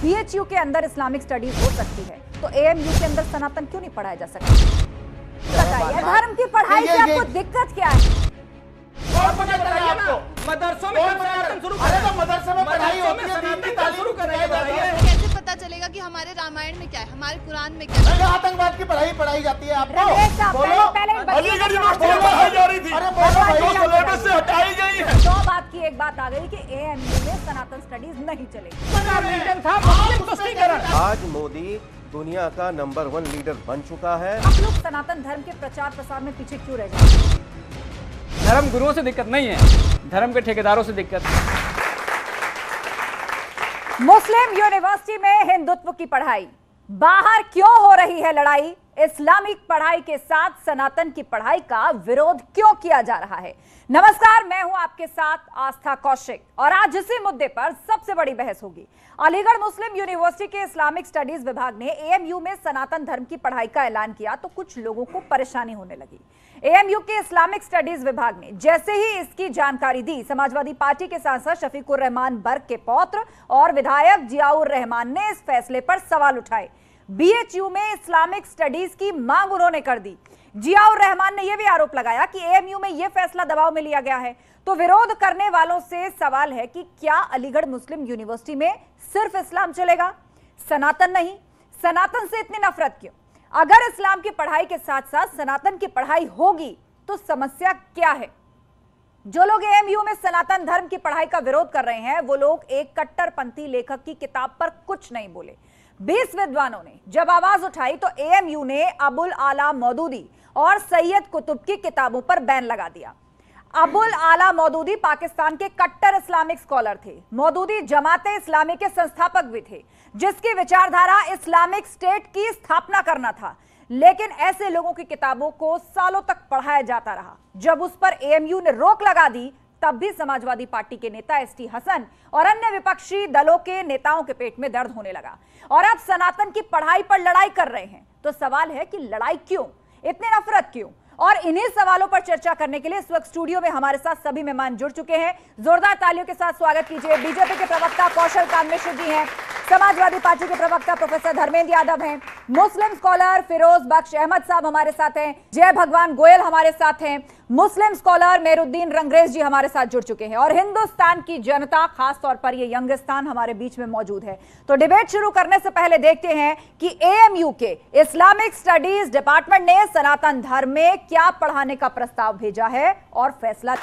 BHU के अंदर Islamic studies हो सकती है, तो एएमयू के अंदर सनातन क्यों नहीं पढ़ाया जा सकता? बताइए, धर्म की पढ़ाई से आपको दिक्कत क्या है? मदरसों में सनातन शुरू कर, तो मदरसे में पढ़ाई होती है, दीन की तालीम शुरू कर रहे हैं। कैसे पता चलेगा कि हमारे रामायण में क्या है, हमारे कुरान में क्या है? आतंकवाद की पढ़ाई जाती है आपको? अलीगढ़ यूनिवर्सिटी में पढ़ाई जा रही थी, अरे बोलो सिलेबस से हटाई गई है। तो बात की एक बात आ गई कि एएमयू में सनातन स्टडीज नहीं चलेगी। आज मोदी दुनिया का नंबर 1 लीडर बन चुका है। आप लोग सनातन धर्म के प्रचार प्रसार में पीछे क्यों रह जाते? धर्म गुरुओं से दिक्कत नहीं है, धर्म के ठेकेदारों से दिक्कत है। मुस्लिम यूनिवर्सिटी में हिंदुत्व की पढ़ाई, बाहर क्यों हो रही है लड़ाई? इस्लामिक पढ़ाई के साथ सनातन की पढ़ाई का विरोध क्यों किया जा रहा है? नमस्कार, मैं हूं आपके साथ आस्था कौशिक और आज इसी मुद्दे पर सबसे बड़ी बहस होगी। अलीगढ़ मुस्लिम यूनिवर्सिटी के इस्लामिक स्टडीज विभाग ने एएमयू में सनातन धर्म की पढ़ाई का ऐलान किया तो कुछ लोगों को परेशानी होने लगी। एएमयू के इस्लामिक स्टडीज विभाग ने जैसे ही इसकी जानकारी दी, समाजवादी पार्टी के सांसद शफीकुर रहमान बर्क के पौत्र और विधायक जियाउर रहमान ने इस फैसले पर सवाल उठाए। बीएचयू में इस्लामिक स्टडीज की मांग उन्होंने कर दी। जियाउर रहमान ने यह भी आरोप लगाया कि एएमयू में यह फैसला दबाव में लिया गया है। तो विरोध करने वालों से सवाल है कि क्या अलीगढ़ मुस्लिम यूनिवर्सिटी में सिर्फ इस्लाम चलेगा, सनातन नहीं? सनातन से इतनी नफरत क्यों? अगर इस्लाम की पढ़ाई के साथ साथ सनातन की पढ़ाई होगी तो समस्या क्या है? जो लोग एएमयू में सनातन धर्म की पढ़ाई का विरोध कर रहे हैं वो लोग एक कट्टरपंथी लेखक की किताब पर कुछ नहीं बोले। 20 विद्वानों ने जब आवाज उठाई तो एएमयू ने अबुल आला मौदूदी और सैयद कुतुब की किताबों पर बैन लगा दिया। अबुल आला मौदूदी पाकिस्तान के कट्टर इस्लामिक स्कॉलर थे। मौदूदी जमाते इस्लामी के संस्थापक भी थे, जिसकी विचारधारा इस्लामिक स्टेट की स्थापना करना था। लेकिन ऐसे लोगों की किताबों को सालों तक पढ़ाया जाता रहा। जब उस पर एएमयू ने रोक लगा दी तब भी समाजवादी पार्टी के नेता एसटी हसन और अन्य विपक्षी दलों के नेताओं के पेट में दर्द होने लगा और अब सनातन की पढ़ाई पर लड़ाई कर रहे हैं। तो सवाल है कि लड़ाई क्यों, इतनी नफरत क्यों? और इन्हीं सवालों पर चर्चा करने के लिए इस वक्त स्टूडियो में हमारे साथ सभी मेहमान जुड़ चुके हैं। जोरदार तालियों के साथ स्वागत कीजिए। बीजेपी के प्रवक्ता कौशल कामेश्वर जी हैं, समाजवादी पार्टी के प्रवक्ता प्रोफेसर धर्मेंद्र यादव हैं, मुस्लिम स्कॉलर फिरोज बख्श अहमद साहब हमारे साथ हैं, जय भगवान गोयल हमारे साथ हैं, मुस्लिम स्कॉलर मेहरुद्दीन रंगरेज जी हमारे साथ जुड़ चुके हैं और हिंदुस्तान की जनता, खास तौर पर ये यंगस्तान हमारे बीच में मौजूद है। तो डिबेट शुरू करने से पहले देखते हैं कि एएमयू के इस्लामिक स्टडीज डिपार्टमेंट ने सनातन धर्म में क्या पढ़ाने का प्रस्ताव भेजा है और फैसला।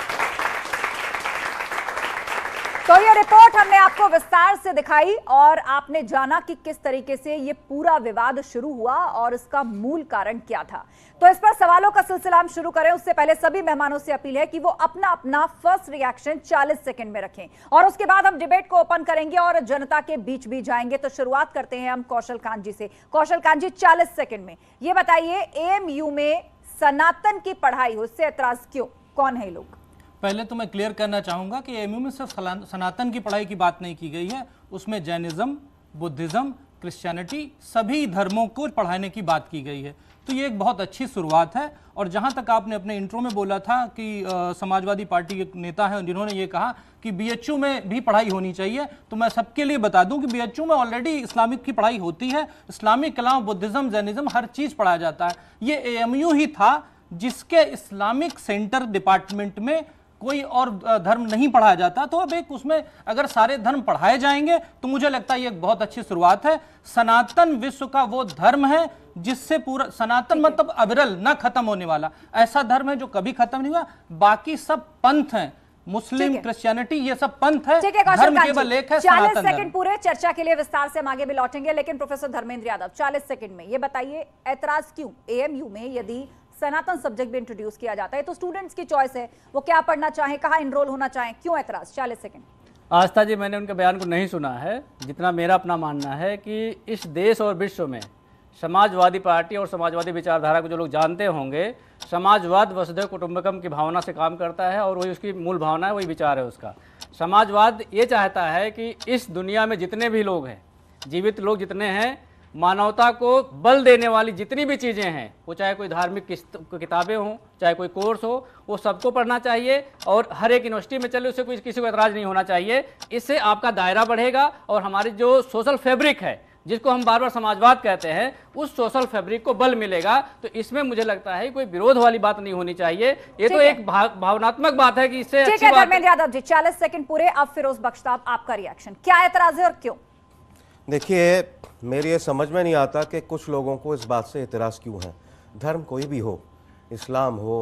तो ये रिपोर्ट हमने आपको विस्तार से दिखाई और आपने जाना कि किस तरीके से ये पूरा विवाद शुरू हुआ और इसका मूल कारण क्या था। तो इस पर सवालों का सिलसिला हम शुरू करें उससे पहले सभी मेहमानों से अपील है कि वो अपना अपना फर्स्ट रिएक्शन 40 सेकंड में रखें और उसके बाद हम डिबेट को ओपन करेंगे और जनता के बीच भी जाएंगे। तो शुरुआत करते हैं हम कौशल कांत जी से। कौशल कांत जी, 40 सेकंड में ये बताइए, एएमयू में सनातन की पढ़ाई हो, उससे एतराज क्यों? कौन है लोग? पहले तो मैं क्लियर करना चाहूँगा कि एएमयू में सिर्फ सनातन की पढ़ाई की बात नहीं की गई है, उसमें जैनिज्म, बुद्धिज़्म, क्रिश्चियनिटी, सभी धर्मों को पढ़ाने की बात की गई है। तो ये एक बहुत अच्छी शुरुआत है। और जहाँ तक आपने अपने इंट्रो में बोला था कि समाजवादी पार्टी के नेता हैं जिन्होंने ये कहा कि बीएचयू में भी पढ़ाई होनी चाहिए, तो मैं सबके लिए बता दूं कि बीएचयू में ऑलरेडी इस्लामिक की पढ़ाई होती है। इस्लामिक के अलावा बुद्धिज़्म, जैनिज्म, हर चीज़ पढ़ाया जाता है। ये एएमयू ही था जिसके इस्लामिक सेंटर डिपार्टमेंट में कोई और धर्म नहीं पढ़ाया जाता। तो अब एक उसमें अगर सारे धर्म पढ़ाए जाएंगे तो मुझे लगता है ये एक बहुत अच्छी शुरुआत है। सनातन विश्व का वो धर्म है जिससे पूरा सनातन मतलब अविरल, ना खत्म होने वाला ऐसा धर्म है जो कभी खत्म नहीं हुआ। बाकी सब पंथ हैं, मुस्लिम, क्रिश्चियनिटी, ये सब पंथ है, धर्म केवल एक है, सनातन धर्म। 40 सेकंड पूरे चर्चा के लिए विस्तार से हम आगे भी लौटेंगे, लेकिन प्रोफेसर धर्मेंद्र यादव 40 सेकंड में ये बताइए, ऐतराज क्यों? एएमयू में यदि सनातन सब्जेक्ट भी इंट्रोड्यूस किया जाता है तो स्टूडेंट्स की चॉइस है, वो क्या पढ़ना चाहें, कहाँ इनरोल होना चाहें, क्यों ऐतराज? 40 सेकंड। आस्था जी, मैंने उनके बयान को नहीं सुना है। जितना मेरा अपना मानना है कि इस देश और विश्व में समाजवादी पार्टी और समाजवादी विचारधारा को जो लोग जानते होंगे, समाजवाद वसुधैव कुटुंबकम की भावना से काम करता है और वही उसकी मूल भावना है, वही विचार है उसका। समाजवाद ये चाहता है कि इस दुनिया में जितने भी लोग हैं, जीवित लोग जितने हैं, मानवता को बल देने वाली जितनी भी चीज़ें हैं, वो चाहे कोई धार्मिक किताबें हों, चाहे कोई कोर्स हो, वो सबको पढ़ना चाहिए और हर एक यूनिवर्सिटी में चले, उससे कोई किसी को एतराज़ नहीं होना चाहिए। इससे आपका दायरा बढ़ेगा और हमारी जो सोशल फैब्रिक है, जिसको हम बार बार समाजवाद कहते हैं, उस सोशल फैब्रिक को बल मिलेगा। तो इसमें मुझे लगता है कोई विरोध वाली बात नहीं होनी चाहिए। ये तो एक भावनात्मक बात है कि इससे ठीक है। धर्मेंद्र यादव जी 40 सेकंड पूरे। अब फिरोज बख्शताब, आपका रिएक्शन, क्या एतराज है और क्यों? देखिए, मेरी ये समझ में नहीं आता कि कुछ लोगों को इस बात से एतराज क्यों है। धर्म कोई भी हो, इस्लाम हो,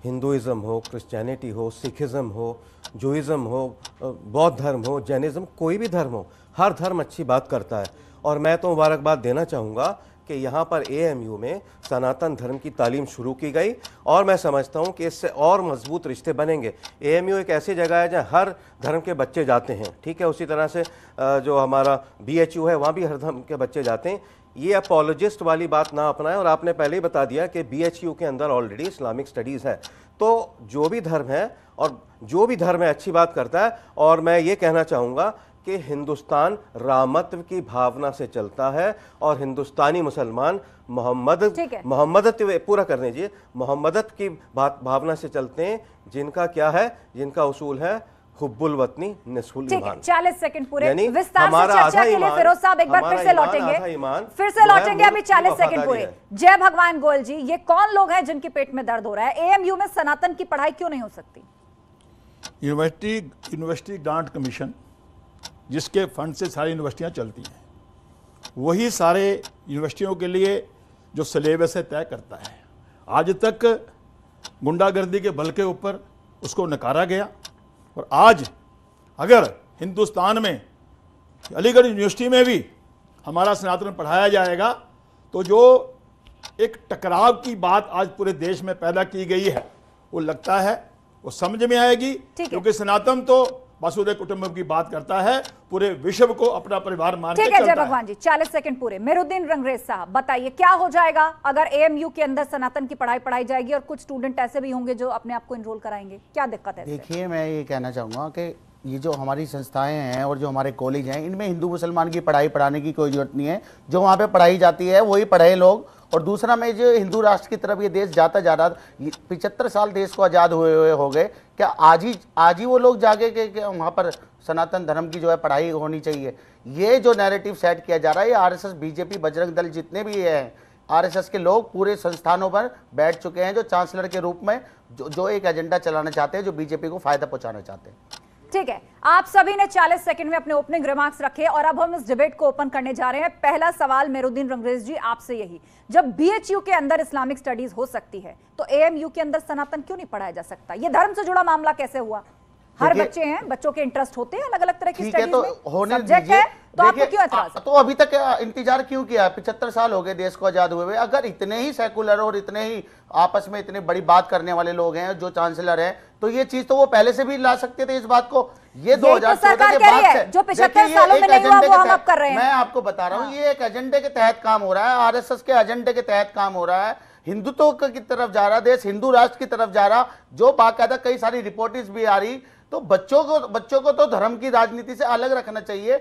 हिंदुइज्म हो, क्रिश्चियनिटी हो, सिखिज्म हो, जूइज्म हो, बौद्ध धर्म हो, जैनिज्म, कोई भी धर्म हो, हर धर्म अच्छी बात करता है। और मैं तो मुबारकबाद देना चाहूँगा कि यहाँ पर AMU में सनातन धर्म की तालीम शुरू की गई और मैं समझता हूँ कि इससे और मजबूत रिश्ते बनेंगे। AMU एक ऐसी जगह है जहाँ हर धर्म के बच्चे जाते हैं, ठीक है। उसी तरह से जो हमारा BHU है, वहाँ भी हर धर्म के बच्चे जाते हैं। ये अपोलोजिस्ट वाली बात ना अपनाएं। और आपने पहले ही बता दिया कि BHU के अंदर ऑलरेडी इस्लामिक स्टडीज़ है। तो जो भी धर्म है और जो भी धर्म है अच्छी बात करता है। और मैं ये कहना चाहूँगा कि हिंदुस्तान रामत्व की भावना से चलता है और हिंदुस्तानी मुसलमान मोहम्मदत पूरा करने दीजिए, मोहम्मदत की भावना से चलते हैं, जिनका क्या है, जिनका उसूल है हुब्बुल वतनी निस्फुल ईमान। 40 सेकंड पूरे। विस्तार से चर्चा के लिए फिरोज साहब एक बार फिर से लौटेंगे, अभी 40 सेकंड पूरे। जय भगवान गोयल जी, ये कौन लोग हैं जिनके पेट में दर्द हो रहा है? AMU में सनातन की पढ़ाई क्यों नहीं हो सकती? यूनिवर्सिटी ग्रांट कमीशन, जिसके फंड से सारी यूनिवर्सिटियां चलती हैं, वही सारे यूनिवर्सिटियों के लिए जो सिलेबस है तय करता है। आज तक गुंडागर्दी के बल के ऊपर उसको नकारा गया और आज अगर हिंदुस्तान में अलीगढ़ यूनिवर्सिटी में भी हमारा सनातन पढ़ाया जाएगा तो जो एक टकराव की बात आज पूरे देश में पैदा की गई है, वो लगता है वो समझ में आएगी। क्योंकि सनातन तो वसुधैव कुटुंबकम की बात करता है, पूरे विश्व को अपना परिवार मान के चलता है। जय भगवान जी 40 सेकंड पूरे। मेहरुद्दीन रंगरेज साहब, बताइए क्या हो जाएगा अगर AMU के अंदर सनातन की पढ़ाई जाएगी और कुछ स्टूडेंट ऐसे भी होंगे जो अपने आप को इनरोल कराएंगे, क्या दिक्कत है? देखिए, मैं ये कहना चाहूंगा कि ये जो हमारी संस्थाएं हैं और जो हमारे कॉलेज हैं, इनमें हिंदू मुसलमान की पढ़ाई पढ़ाने की कोई जरूरत नहीं है। जो वहाँ पे पढ़ाई जाती है वही पढ़े लोग। और दूसरा, मैं जो हिंदू राष्ट्र की तरफ ये देश जाता जा रहा, 75 साल देश को आज़ाद हुए हो गए, क्या आज ही वो लोग जागे कि वहाँ पर सनातन धर्म की जो है पढ़ाई होनी चाहिए? ये जो नैरेटिव सेट किया जा रहा है, ये RSS, BJP, बजरंग दल, जितने भी हैं RSS के लोग पूरे संस्थानों पर बैठ चुके हैं, जो चांसलर के रूप में जो एक एजेंडा चलाना चाहते हैं, जो BJP को फायदा पहुंचाना चाहते हैं। ठीक है, आप सभी ने 40 सेकंड में अपने ओपनिंग रिमार्क्स रखे और अब हम इस डिबेट को ओपन करने जा रहे हैं। पहला सवाल मेहरुद्दीन रंगरेज जी आपसे यही, जब BHU के अंदर इस्लामिक स्टडीज हो सकती है तो AMU के अंदर सनातन क्यों नहीं पढ़ाया जा सकता? ये धर्म से जुड़ा मामला कैसे हुआ? हर बच्चे हैं, बच्चों के इंटरेस्ट होते हैं अलग अलग तरह की स्टडीज में, होने सब्जेक्ट है, तो आपको क्यों एतराज? तो अभी तक इंतजार क्यों किया? 75 साल हो गए देश को आजाद हुए। अगर इतने ही सेकुलर और इतने ही आपस में इतने बड़ी बात करने वाले लोग हैं जो चांसलर हैं, तो ये चीज तो वो पहले से भी ला सकते थे इस बात को। ये 2014 के बाद से जो 75 सालों में नहीं हुआ वो हम अब कर रहे हैं। मैं आपको बता रहा हूँ, ये एक एजेंडे के तहत काम हो रहा है, RSS के एजेंडे के तहत काम हो रहा है। हिंदुत्व की तरफ जा रहा देश, हिंदू राष्ट्र की तरफ जा रहा, जो बाकायदा कई सारी रिपोर्ट्स भी आ रही। तो बच्चों को तो धर्म की राजनीति से अलग रखना चाहिए,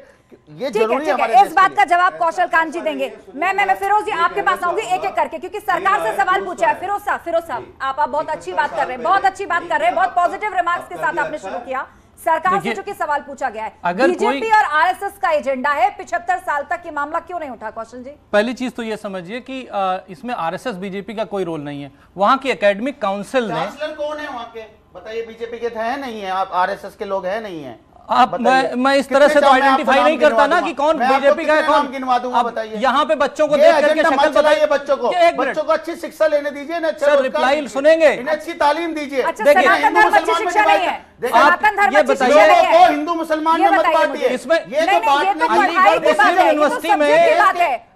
ये जरूरी है हमारे देश के लिए। इस बात का जवाब कौशल कांत जी देंगे। मैं फिरोज जी आपके पास आऊंगी एक एक करके, क्योंकि सरकार से सवाल पूछा है। फिरोज साहब आप बहुत अच्छी बात कर रहे हैं, बहुत अच्छी बात कर रहे हैं, बहुत पॉजिटिव रिमार्क्स के साथ आपने शुरू किया। सरकार से चूंकि सवाल पूछा गया है, अगर BJP और RSS का एजेंडा है, 75 साल तक ये मामला क्यों नहीं उठा? कौशल जी, पहली चीज तो ये समझिए कि इसमें RSS BJP का कोई रोल नहीं है। वहां की एकेडमिक काउंसिल ने, चांसलर कौन है वहां के बताइए? BJP के है नहीं है, आप RSS के लोग हैं नहीं है? आप मैं इस तरह से तो आइडेंटिफाई नहीं करता ना कि कौन BJP का है कौन गिनवा दूंगा। बताइए, यहाँ पे बच्चों को देख करके शक्ल बताइए, बच्चों को अच्छी शिक्षा लेने दीजिए ना। सर रिप्लाई सुनेंगे, इन्हें अच्छी तालीम दीजिए। देखिए, ये बताइए को हिंदू मुसलमान में मत बांटिए। इसमें ये जो बात अलीगढ़ मुस्लिम यूनिवर्सिटी में,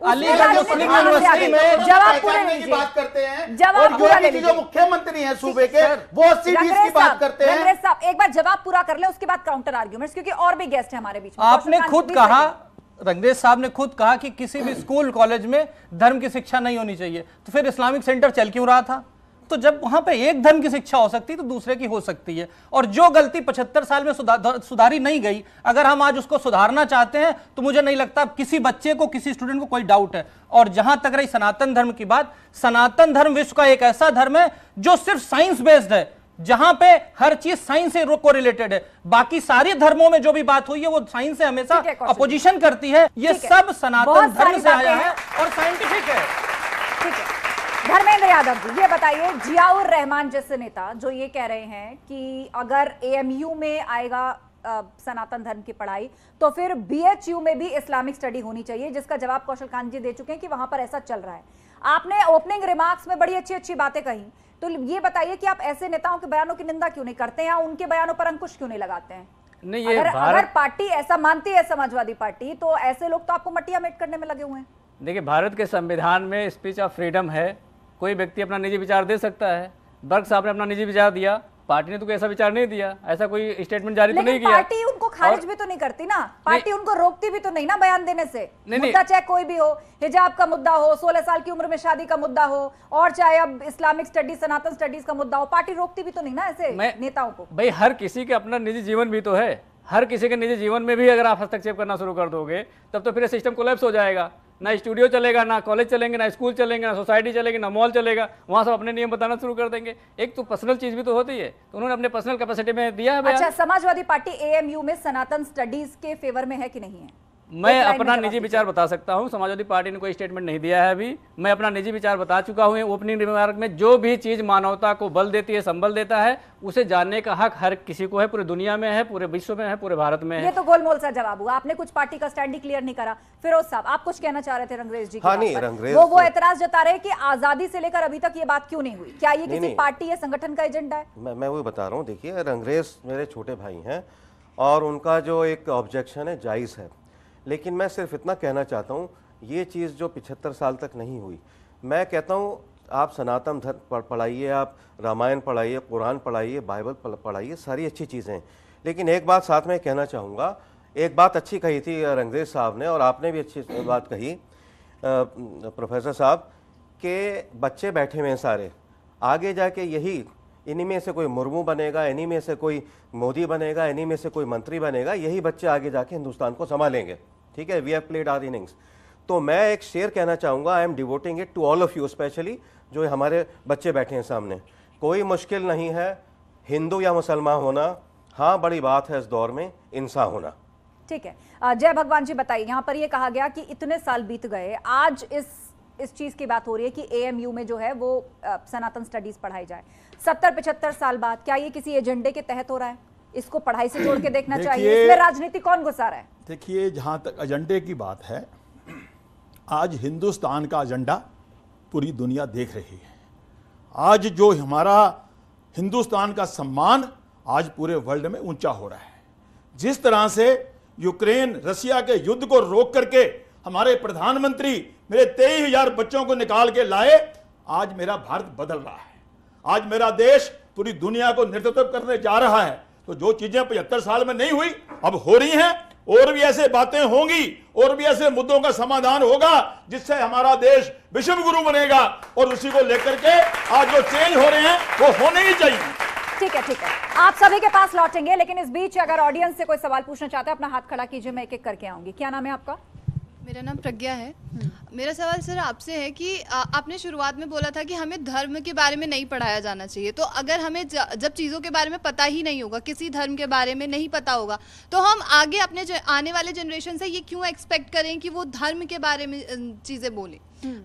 अलीगढ़ मुस्लिम यूनिवर्सिटी में जवाब पूरे की बात करते हैं, और जो मुख्यमंत्री हैं सूबे के, वो 80-20 की बात करते हैं। एक बार जवाब पूरा कर ले, उसके बाद काउंटर आर्ग्यूमेंट्स, क्योंकि और भी गेस्ट है हमारे बीच में। आपने खुद कहा, रंगरेज साहब ने खुद कहा कि किसी भी स्कूल कॉलेज में धर्म की शिक्षा नहीं होनी चाहिए, तो फिर इस्लामिक सेंटर चल क्यों रहा था? तो जब वहां पे एक धर्म की शिक्षा हो सकती है तो दूसरे की हो सकती है। और जो गलती 75 साल में सुधारी नहीं गई, अगर हम आज उसको सुधारना चाहते हैं तो मुझे नहीं लगता किसी बच्चे को, किसी स्टूडेंट को कोई डाउट है। और जहां तक रही सनातन धर्म की बात, सनातन धर्म विश्व का एक ऐसा धर्म है जो सिर्फ साइंस बेस्ड है, जहां पे हर चीज साइंस से को रिलेटेड है। बाकी सारे धर्मों में जो भी बात हुई है वो साइंस से हमेशा अपोजिशन करती है। ये सब सनातन धर्म से आया है और साइंटिफिक है। ठीक है, धर्मेंद्र यादव जी ये बताइए, जियाउर रहमान जैसे नेता जो ये कह रहे हैं कि अगर एएमयू में आएगा सनातन धर्म की पढ़ाई तो फिर बीएचयू में भी इस्लामिक स्टडी होनी चाहिए, जिसका जवाब कौशल कांत जी दे चुके हैं कि वहां पर ऐसा चल रहा है। आपने ओपनिंग रिमार्क्स में बड़ी अच्छी अच्छी बातें कही, तो ये बताइए कि आप ऐसे नेताओं के बयानों की निंदा क्यों नहीं करते हैं, उनके बयानों पर अंकुश क्यों नहीं लगाते हैं? नहीं, ये अगर पार्टी ऐसा मानती है, समाजवादी पार्टी, तो ऐसे लोग तो आपको मटिया मेट करने में लगे हुए हैं। देखिए, भारत के संविधान में स्पीच ऑफ फ्रीडम है, कोई व्यक्ति अपना निजी विचार दे सकता है। बर्ग साहब ने अपना निजी विचार दिया, पार्टी ने तो कोई ऐसा विचार नहीं दिया, ऐसा कोई स्टेटमेंट जारी तो नहीं किया। पार्टी उनको खारिज भी तो नहीं करती ना, पार्टी उनको रोकती भी तो नहीं ना बयान देने से। मुद्दा चाहे कोई भी हो, हिजाब का मुद्दा हो, 16 साल की उम्र में शादी का मुद्दा हो, और चाहे अब इस्लामिक स्टडीज, सनातन स्टडीज का मुद्दा हो, पार्टी रोकती भी तो नहीं ना ऐसे नेताओं को। भाई, हर किसी के अपना निजी जीवन भी तो है, हर किसी के निजी जीवन में भी अगर आप हस्तक्षेप करना शुरू कर दोगे तब तो फिर सिस्टम कोलैप्स हो जाएगा। ना स्टूडियो चलेगा, ना कॉलेज चलेंगे, ना स्कूल चलेंगे, ना सोसाइटी चलेगी, ना मॉल चलेगा, वहां सब अपने नियम बताना शुरू कर देंगे। एक तो पर्सनल चीज भी तो होती है, तो उन्होंने अपने पर्सनल कैपेसिटी में दिया है। अच्छा, समाजवादी पार्टी एएमयू में सनातन स्टडीज के फेवर में है कि नहीं है? मैं अपना निजी विचार बता सकता हूं, समाजवादी पार्टी ने कोई स्टेटमेंट नहीं दिया है अभी। मैं अपना निजी विचार बता चुका हूं ओपनिंग रिमार्क में। जो भी चीज मानवता को बल देती है, संबल देता है, उसे जानने का हक हर किसी को है, पूरी दुनिया में है, पूरे विश्व में है, पूरे भारत में है। ये तो गोलमोल सा जवाब हुआ, आपने कुछ पार्टी का स्टैंड ही क्लियर नहीं करा। फिरोज साहब, आप कुछ कहना चाह रहे थे रंगरेज जी? हाँ, नहीं, रंगरेज वो एतराज जता रहे कि आजादी से लेकर अभी तक ये बात क्यों नहीं हुई? क्या ये किसी पार्टी या संगठन का एजेंडा है? मैं वो बता रहा हूँ। देखिए, रंगरेज मेरे छोटे भाई हैं और उनका जो एक ऑब्जेक्शन है जायज़ है, लेकिन मैं सिर्फ इतना कहना चाहता हूँ, ये चीज़ जो 75 साल तक नहीं हुई, मैं कहता हूँ आप सनातन धर्म पढ़ाइए, आप रामायण पढ़ाइए, कुरान पढ़ाइए, बाइबल पढ़ाइए, सारी अच्छी चीज़ें हैं। लेकिन एक बात साथ में कहना चाहूँगा, एक बात अच्छी कही थी रंगरेज साहब ने और आपने भी अच्छी बात कही प्रोफेसर साहब, कि बच्चे बैठे हुए हैं सारे, आगे जाके यही इन्हीं में से कोई मुर्मू बनेगा, इन्हीं में से कोई मोदी बनेगा, इन्हीं में से कोई मंत्री बनेगा, यही बच्चे आगे जाके हिंदुस्तान को संभालेंगे। ठीक है, we have played our innings. तो मैं एक शेर कहना चाहूँगा, I am devoting it to all of you, specially जो हमारे बच्चे बैठे हैं सामने। कोई मुश्किल नहीं है हिंदू या मुसलमान होना, हाँ बड़ी बात है इस दौर में इंसान होना। ठीक है, जय भगवान जी बताइए, यहाँ पर ये कहा गया कि इतने साल बीत गए, आज इस चीज की बात हो रही है कि एएमयू में जो है वो सनातन स्टडीज पढ़ाई जाए। 70-75 साल बाद क्या ये किसी एजेंडे के तहत हो रहा है? इसको पढ़ाई से जोड़ के देखना चाहिए। इसमें राजनीति कौन घुसा रहा है? देखिए, जहां तक एजेंडे की बात है, आज हिंदुस्तान का एजेंडा पूरी दुनिया देख रही है। आज जो हमारा हिंदुस्तान का सम्मान आज पूरे वर्ल्ड में ऊंचा हो रहा है। जिस तरह से यूक्रेन रसिया के युद्ध को रोक करके हमारे प्रधानमंत्री मेरे 23,000 बच्चों को निकाल के लाए, आज मेरा भारत बदल रहा है। आज मेरा देश पूरी दुनिया को नेतृत्व करने जा रहा है। तो जो चीजें 75 साल में नहीं हुई अब हो रही हैं, और भी ऐसे बातें होंगी, और भी ऐसे मुद्दों का समाधान होगा जिससे हमारा देश विश्व गुरु बनेगा, और उसी को लेकर के आज जो चेंज हो रहे हैं वो होने ही चाहिए। ठीक है, ठीक है, आप सभी के पास लौटेंगे, लेकिन इस बीच अगर ऑडियंस से कोई सवाल पूछना चाहता है अपना हाथ खड़ा कीजिए, मैं एक एक करके आऊंगी। क्या नाम है आपका? मेरा नाम प्रज्ञा है। मेरा सवाल सर आपसे है कि आपने शुरुआत में बोला था कि हमें धर्म के बारे में नहीं पढ़ाया जाना चाहिए, तो अगर हमें जब चीज़ों के बारे में पता ही नहीं होगा, किसी धर्म के बारे में नहीं पता होगा, तो हम आगे अपने आने वाले जनरेशन से ये क्यों एक्सपेक्ट करें कि वो धर्म के बारे में चीज़ें बोलें?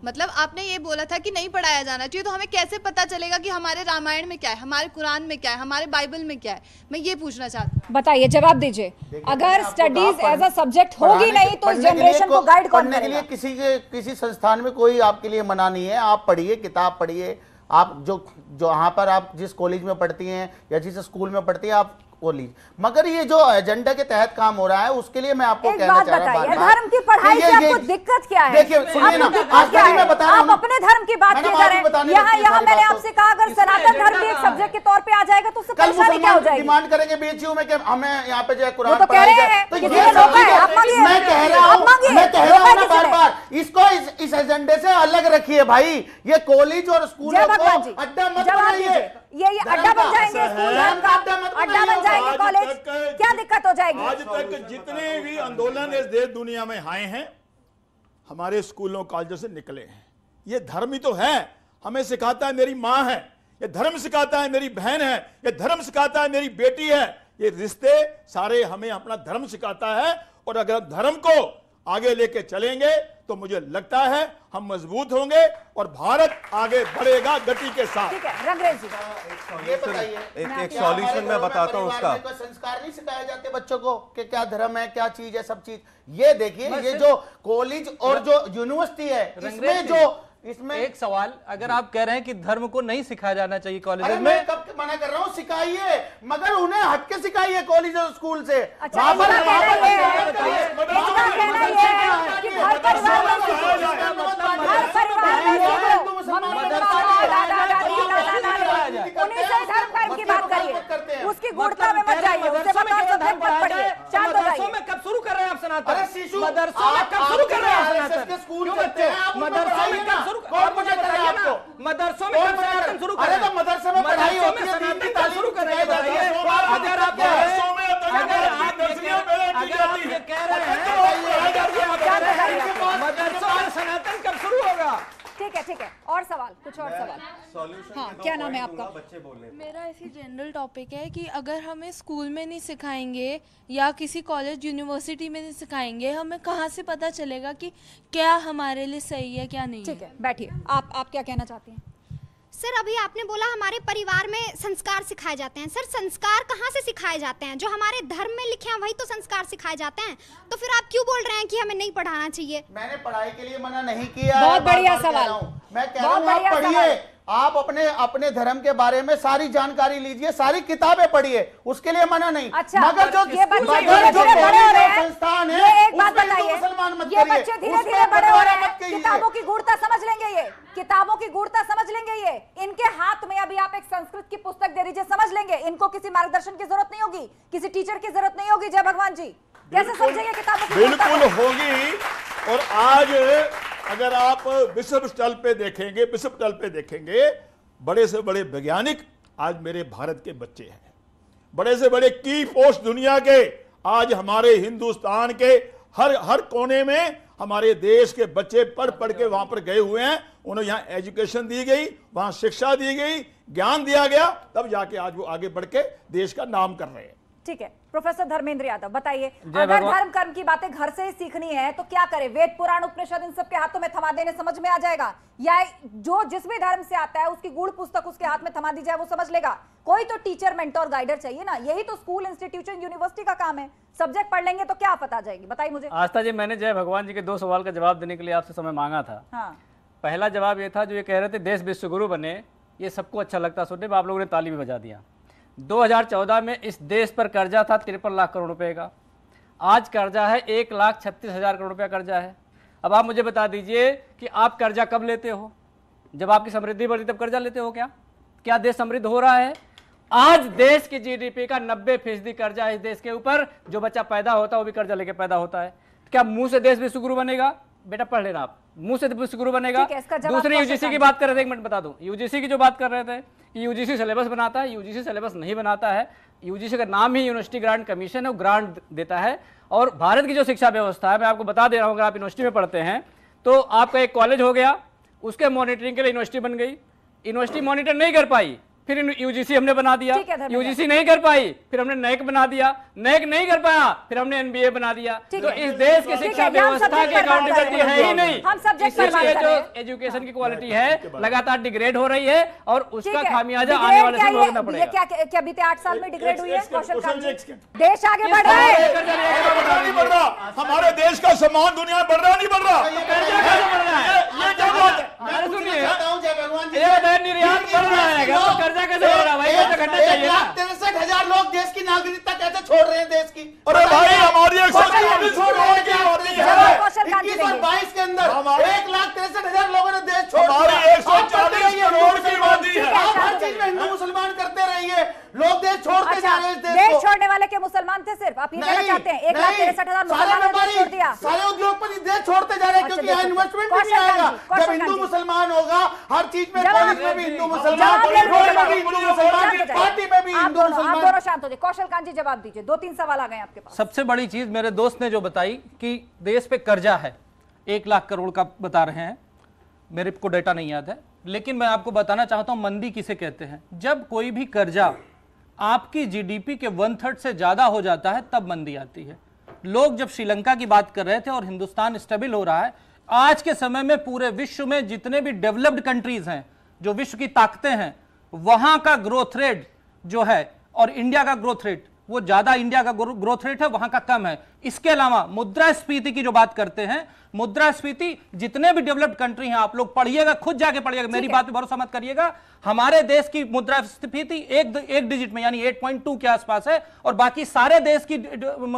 मतलब आपने ये बोला था कि नहीं पढ़ाया जाना चाहिए, तो हमें कैसे पता चलेगा कि हमारे रामायण में क्या है, हमारे कुरान में क्या है, हमारे बाइबल में क्या है? मैं ये पूछना चाहती हूँ। बताइए, जवाब दीजिए। अगर स्टडीज एज अ सब्जेक्ट होगी नहीं तो इस जनरेशन को गाइड कौन करेगा? किसी संस्थान में कोई आपके लिए मना नहीं है, आप पढ़िए, किताब पढ़िए, आप जो यहाँ पर आप जिस कॉलेज में पढ़ती हैं या जिस स्कूल में पढ़ती हैं आप वो लीजिए। मगर ये जो एजेंडा के तहत काम हो रहा है उसके लिए मैं आपको कहना चाह रहा हूं, धर्म की पढ़ाई से आपको दिक्कत क्या है? देखिए सुनिए ना, मैं बता रहा हूं, आप अपने धर्म की बात किए जा रहे हैं। यहाँ मैंने आपसे कहा अगर सनातन धर्म भी एक सब्जेक्ट के तौर पे आ जाएगा तो उससे परेशानी क्या हो जाएगी? डिमांड करेंगे बीएचयू में कि हमें यहाँ पे जो है कुरान तो कह रहे हैं, मैं कह रहा हूँ मांगिए। मैं कह रहा हूं ना बार बार, इसको इस एजेंडे से अलग रखिए भाई। ये कॉलेज और स्कूलों को अड्डा मत बनाइए। ये अड्डा बन जाएंगे, स्कूल अड्डा बन जाएंगे कॉलेज, क्या दिक्कत हो जाएगी? आज तक जितने भी आंदोलन इस देश दुनिया में आए हैं, हमारे स्कूलों कॉलेजों से निकले हैं। ये धर्म ही तो है, हमें सिखाता है मेरी माँ है, ये धर्म सिखाता है मेरी बहन है, ये धर्म सिखाता है मेरी बेटी है। ये रिश्ते सारे हमें अपना धर्म सिखाता है। और अगर धर्म को आगे लेके चलेंगे तो मुझे लगता है हम मजबूत होंगे और भारत आगे बढ़ेगा गति के साथ। ठीक है, रंगरेज जी ये बताइए, एक सॉल्यूशन मैं बताता हूँ उसका। संस्कार नहीं सिखाए जाते बच्चों को कि क्या धर्म है, क्या चीज है, सब चीज। ये देखिए, ये जो कॉलेज और जो यूनिवर्सिटी है, इसमें एक सवाल, अगर आप कह रहे हैं कि धर्म को नहीं सिखाया जाना चाहिए कॉलेज में, मैं कब मना कर रहा हूँ, सिखाइए, मगर उन्हें हटके सिखाइए कॉलेज और स्कूल से। अच्छा, बाबर इसका कहना ये है कि घर परिवार उन्हीं से धर्म की बात करिए, उसकी गूढ़ता में मत जाइए, उससे बतौर सब्जेक्ट मत पढ़िए। मदरसों में कब शुरू कर रहे हैं आप सनातन? अरे शिशु, मदरसों में कब शुरू कर रहे हैं आप सनातन? स्कूल करते हैं, मदरसों में कब शुरू? कौन मुझे बताइए ना, मदरसों में कब सनातन शुरू कर रहे हैं? अरे तो मदरसे में पढ़ाई होती है, सनातन कब शुरू कर रहे हैं बताइए। अगर आप कह रहे हैं, मदरसों में सनातन कब शुरू होगा? ठीक है, और सवाल, कुछ और सवाल। हाँ, क्या नाम है आपका? मेरा ऐसी जनरल टॉपिक है कि अगर हमें स्कूल में नहीं सिखाएंगे या किसी कॉलेज यूनिवर्सिटी में नहीं सिखाएंगे, हमें कहाँ से पता चलेगा कि क्या हमारे लिए सही है क्या नहीं? ठीक है, बैठिए। आप क्या कहना चाहती हैं? सर, अभी आपने बोला हमारे परिवार में संस्कार सिखाए जाते हैं। सर, संस्कार कहाँ से सिखाए जाते हैं? जो हमारे धर्म में लिखे हैं वही तो संस्कार सिखाए जाते हैं। तो फिर आप क्यों बोल रहे हैं कि हमें नहीं पढ़ाना चाहिए? मैंने पढ़ाई के लिए मना नहीं किया। बहुत बढ़िया सवाल। मैं कह रहा हूँ आप पढ़िए, आप अपने धर्म के बारे में सारी जानकारी लीजिए, सारी किताबें पढ़िए, उसके लिए मना नहीं। अच्छा, मगर जो ये बच्चे धीरे-धीरे बड़े हो रहे हैं, संस्थान है, ये एक बात बताइए, मुसलमान मत ये करिए, बच्चे धीरे-धीरे बड़े हो रहे हैं, कहिए। किताबों की गूढ़ता समझ लेंगे, ये किताबों की गूढ़ता समझ लेंगे। ये इनके हाथ में अभी आप एक संस्कृत की पुस्तक दे दीजिए, समझ लेंगे। इनको किसी मार्गदर्शन की जरूरत नहीं होगी, किसी टीचर की जरूरत नहीं होगी। जय भगवान जी, कैसे समझेंगे किताबों की? बिल्कुल होगी। और आज अगर आप विश्व स्तर पे देखेंगे, बड़े से बड़े वैज्ञानिक आज मेरे भारत के बच्चे हैं। बड़े से बड़े की पोस्ट दुनिया के आज हमारे हिंदुस्तान के हर कोने में हमारे देश के बच्चे पढ़ के वहां पर गए हुए हैं। उन्हें यहाँ एजुकेशन दी गई, वहां शिक्षा दी गई, ज्ञान दिया गया, तब जाके आज वो आगे बढ़ के देश का नाम कर रहे हैं। ठीक है, प्रोफेसर धर्मेंद्र यादव बताइए, अगर धर्म कर्म की बातें घर से ही सीखनी है तो क्या करें? वेद पुराण उपनिषद इन सब के हाथों में थमा देने समझ में आ जाएगा, या जो जिस भी धर्म से आता है उसकी गूढ़ पुस्तक उसके हाथ में थमा दी जाए वो समझ लेगा? कोई तो टीचर, मेंटोर, गाइडर चाहिए ना। यही तो स्कूल, इंस्टीट्यूशन, यूनिवर्सिटी का काम है। सब्जेक्ट पढ़ लेंगे तो क्या पता आ जाएगी? बताइए मुझे। आस्था जी, मैंने जय भगवान जी के 2 सवाल का जवाब देने के लिए आपसे समय मांगा था। हाँ। पहला जवाब ये था, जो ये कह रहे थे देश विश्वगुरु बने, ये सबको अच्छा लगता सुनने में, आप लोगों ने ताली भी बजा दिया। 2014 में इस देश पर कर्जा था 53 लाख करोड़ रुपए का, आज कर्जा है 1,36,000 करोड़ रुपया कर्जा है। अब आप मुझे बता दीजिए कि आप कर्जा कब लेते हो? जब आपकी समृद्धि बढ़ती तब कर्जा लेते हो क्या? क्या देश समृद्ध हो रहा है? आज देश की जीडीपी का 90% कर्जा है इस देश के ऊपर। जो बच्चा पैदा होता है वो भी कर्जा लेके पैदा होता है। क्या मुंह से देश विश्वगुरु बनेगा? बेटा पढ़ लेना आप, मुंह से विश्वगुरु बनेगा। दूसरी यूजीसी की बात कर रहे थे, 1 मिनट बता दूं। यूजीसी की जो बात कर रहे थे कि यूजीसी सिलेबस बनाता है, यूजीसी सिलेबस नहीं बनाता है। यूजीसी का नाम ही यूनिवर्सिटी ग्रांट कमीशन है, वो ग्रांट देता है। और भारत की जो शिक्षा व्यवस्था है, मैं आपको बता दे रहा हूँ, अगर आप यूनिवर्सिटी में पढ़ते हैं तो आपका एक कॉलेज हो गया, उसके मॉनिटरिंग के लिए यूनिवर्सिटी बन गई, यूनिवर्सिटी मॉनिटर नहीं कर पाई, फिर यूजीसी हमने बना दिया, यूजीसी नहीं कर पाई, फिर हमने नैक बना दिया, नैक नहीं कर पाया, फिर हमने एनबीए बना दिया। तो इस देश की शिक्षा व्यवस्था की अकाउंटेबिलिटी है ही नहीं। इसलिए जो एजुकेशन की क्वालिटी है लगातार डिग्रेड हो रही है और उसका खामियाजा आने वाले समय भुगतना पड़ेगा। क्या बीते 8 साल में डिग्रेड हुई है? कौशल देश आगे बढ़ रहा है, हमारे देश का सम्मान दुनिया में बढ़ रहा नहीं बढ़ रहा? ये क्या बात है? सुनिए, निर्यात बढ़ रहा है, कर्जा कैसे हो रहा भाई? कर्जा घटना चाहिए ना। 1,63,000 लोग देश की नागरिकता कैसे छोड़ रहे हैं देश की? अरे भाई, हमारी 122 के अंदर 1,63,000 लोगों ने देश छोड़ दिया। 140 करोड़ की आबादी है। आप हर चीज में हिंदू मुसलमान करते रहिए, लोग देश छोड़ते जा रहे हैं। देश छोड़ने वाले के मुसलमान थे सिर्फ, आप ये कहना चाहते हैं? 1,63,000 मुसलमानों ने छोड़ दिया। सारे उद्योगपति देश छोड़ते जा रहे हैं क्योंकि यहाँ इन्वेस्टमेंट नहीं आएगा। जब हिंदू मुसलमान होगा, हर चीज में, कॉलेज में भी हिंदू मुसलमान, पार्टी में भी हिंदू मुसलमान। आप दोनों शांत हो जाइए। कौशल कांत जी जवाब दीजिए, 2-3 सवाल आ गए आपके पास। सबसे बड़ी चीज मेरे दोस्त ने जो बताई कि देश पे कर्जा है 1 लाख करोड़ का बता रहे हैं, मेरे को डेटा नहीं याद है, लेकिन मैं आपको बताना चाहता हूं मंदी किसे कहते हैं। जब कोई भी कर्जा आपकी जीडीपी के 1/3 से ज्यादा हो जाता है तब मंदी आती है। लोग जब श्रीलंका की बात कर रहे थे और हिंदुस्तान स्टेबल हो रहा है, आज के समय में पूरे विश्व में जितने भी डेवलप्ड कंट्रीज हैं, जो विश्व की ताकतें हैं, वहां का ग्रोथ रेट जो है और इंडिया का ग्रोथ रेट, वो ज्यादा इंडिया का ग्रोथ रेट है, वहां का कम है। इसके अलावा मुद्रास्फीति की जो बात करते हैं, मुद्रास्फीति जितने भी डेवलप्ड कंट्री हैं, आप लोग पढ़िएगा, खुद जाके पढ़िएगा, मेरी बात पे भरोसा मत करिएगा। हमारे देश की मुद्रास्फीति एक डिजिट में यानी 8.2 के आसपास है और बाकी सारे देश की